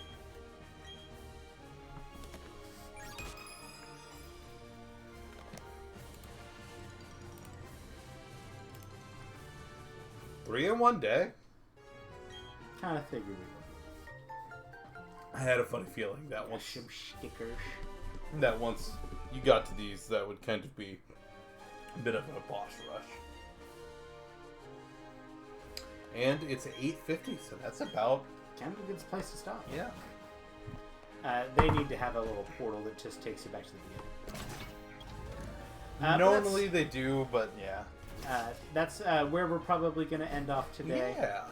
Speaker 2: Three in one day.
Speaker 1: Kind of figured it.
Speaker 2: I had a funny feeling that once
Speaker 1: Some stickers.
Speaker 2: that once you got to these, that would kind of be a bit of a boss rush. And it's 8:50, so that's about
Speaker 1: Kind of a good place to stop.
Speaker 2: yeah.
Speaker 1: They need to have a little portal that just takes you back to the beginning.
Speaker 2: Normally they do, but yeah.
Speaker 1: That's where we're probably going to end off today.
Speaker 2: Yeah.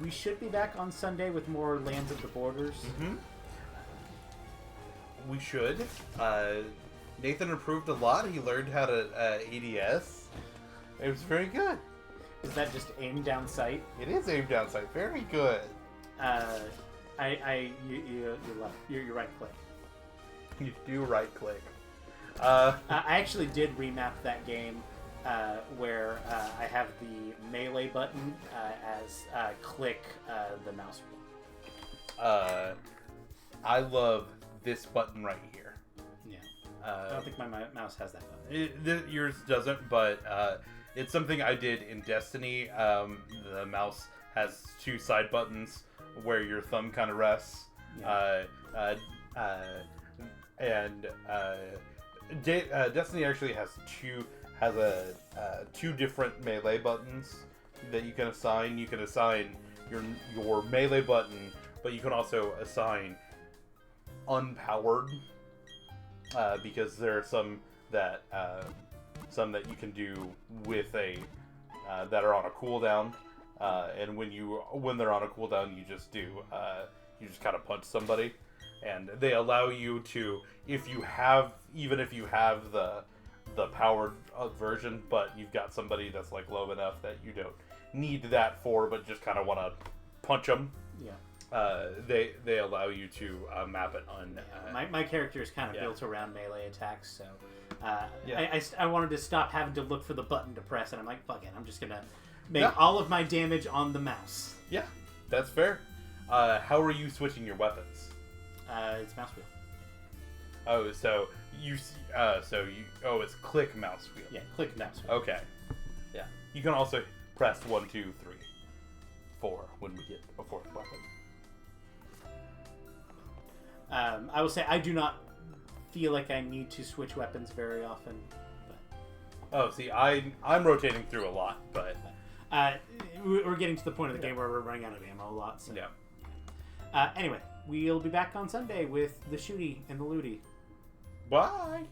Speaker 1: We should be back on Sunday with more Lands of the Borders.
Speaker 2: Mm-hmm. We should. Nathan improved a lot. He learned how to ADS. It was very good.
Speaker 1: Is that just aim down sight?
Speaker 2: It is aim down sight. Very good.
Speaker 1: You right click.
Speaker 2: You do right click.
Speaker 1: I actually did remap that game where I have the melee button as click the mouse wheel.
Speaker 2: I love this button right here.
Speaker 1: Yeah. I don't think my mouse has that button.
Speaker 2: Yours doesn't, but it's something I did in Destiny. The mouse has 2 side buttons where your thumb kind of rests.
Speaker 1: Yeah.
Speaker 2: Destiny actually has two different melee buttons that you can assign. You can assign your melee button, but you can also assign unpowered because there are some that you can do with that are on a cooldown, and when they're on a cooldown, you just kind of punch somebody, and they allow you to, even if you have the powered version, but you've got somebody that's like low enough that you don't need that for, but just kind of want to punch them.
Speaker 1: Yeah.
Speaker 2: they allow you to map it on.
Speaker 1: My character is kind of
Speaker 2: yeah.
Speaker 1: built around melee attacks, so
Speaker 2: Yeah.
Speaker 1: I wanted to stop having to look for the button to press, and I'm like, fuck it, I'm just gonna make
Speaker 2: Yeah.
Speaker 1: all of my damage on the mouse.
Speaker 2: Yeah, that's fair. How are you switching your weapons?
Speaker 1: It's mouse wheel.
Speaker 2: Oh, so it's click mouse wheel.
Speaker 1: Yeah, click mouse wheel.
Speaker 2: Okay. Yeah. You can also press 1, 2, 3, 4 when we get a fourth weapon.
Speaker 1: I will say I do not feel like I need to switch weapons very often. But,
Speaker 2: Oh, see, I'm rotating through a lot, but
Speaker 1: we're getting to the point of the game where we're running out of ammo a lot. So.
Speaker 2: yeah.
Speaker 1: Anyway, we'll be back on Sunday with the shooty and the looty.
Speaker 2: Bye.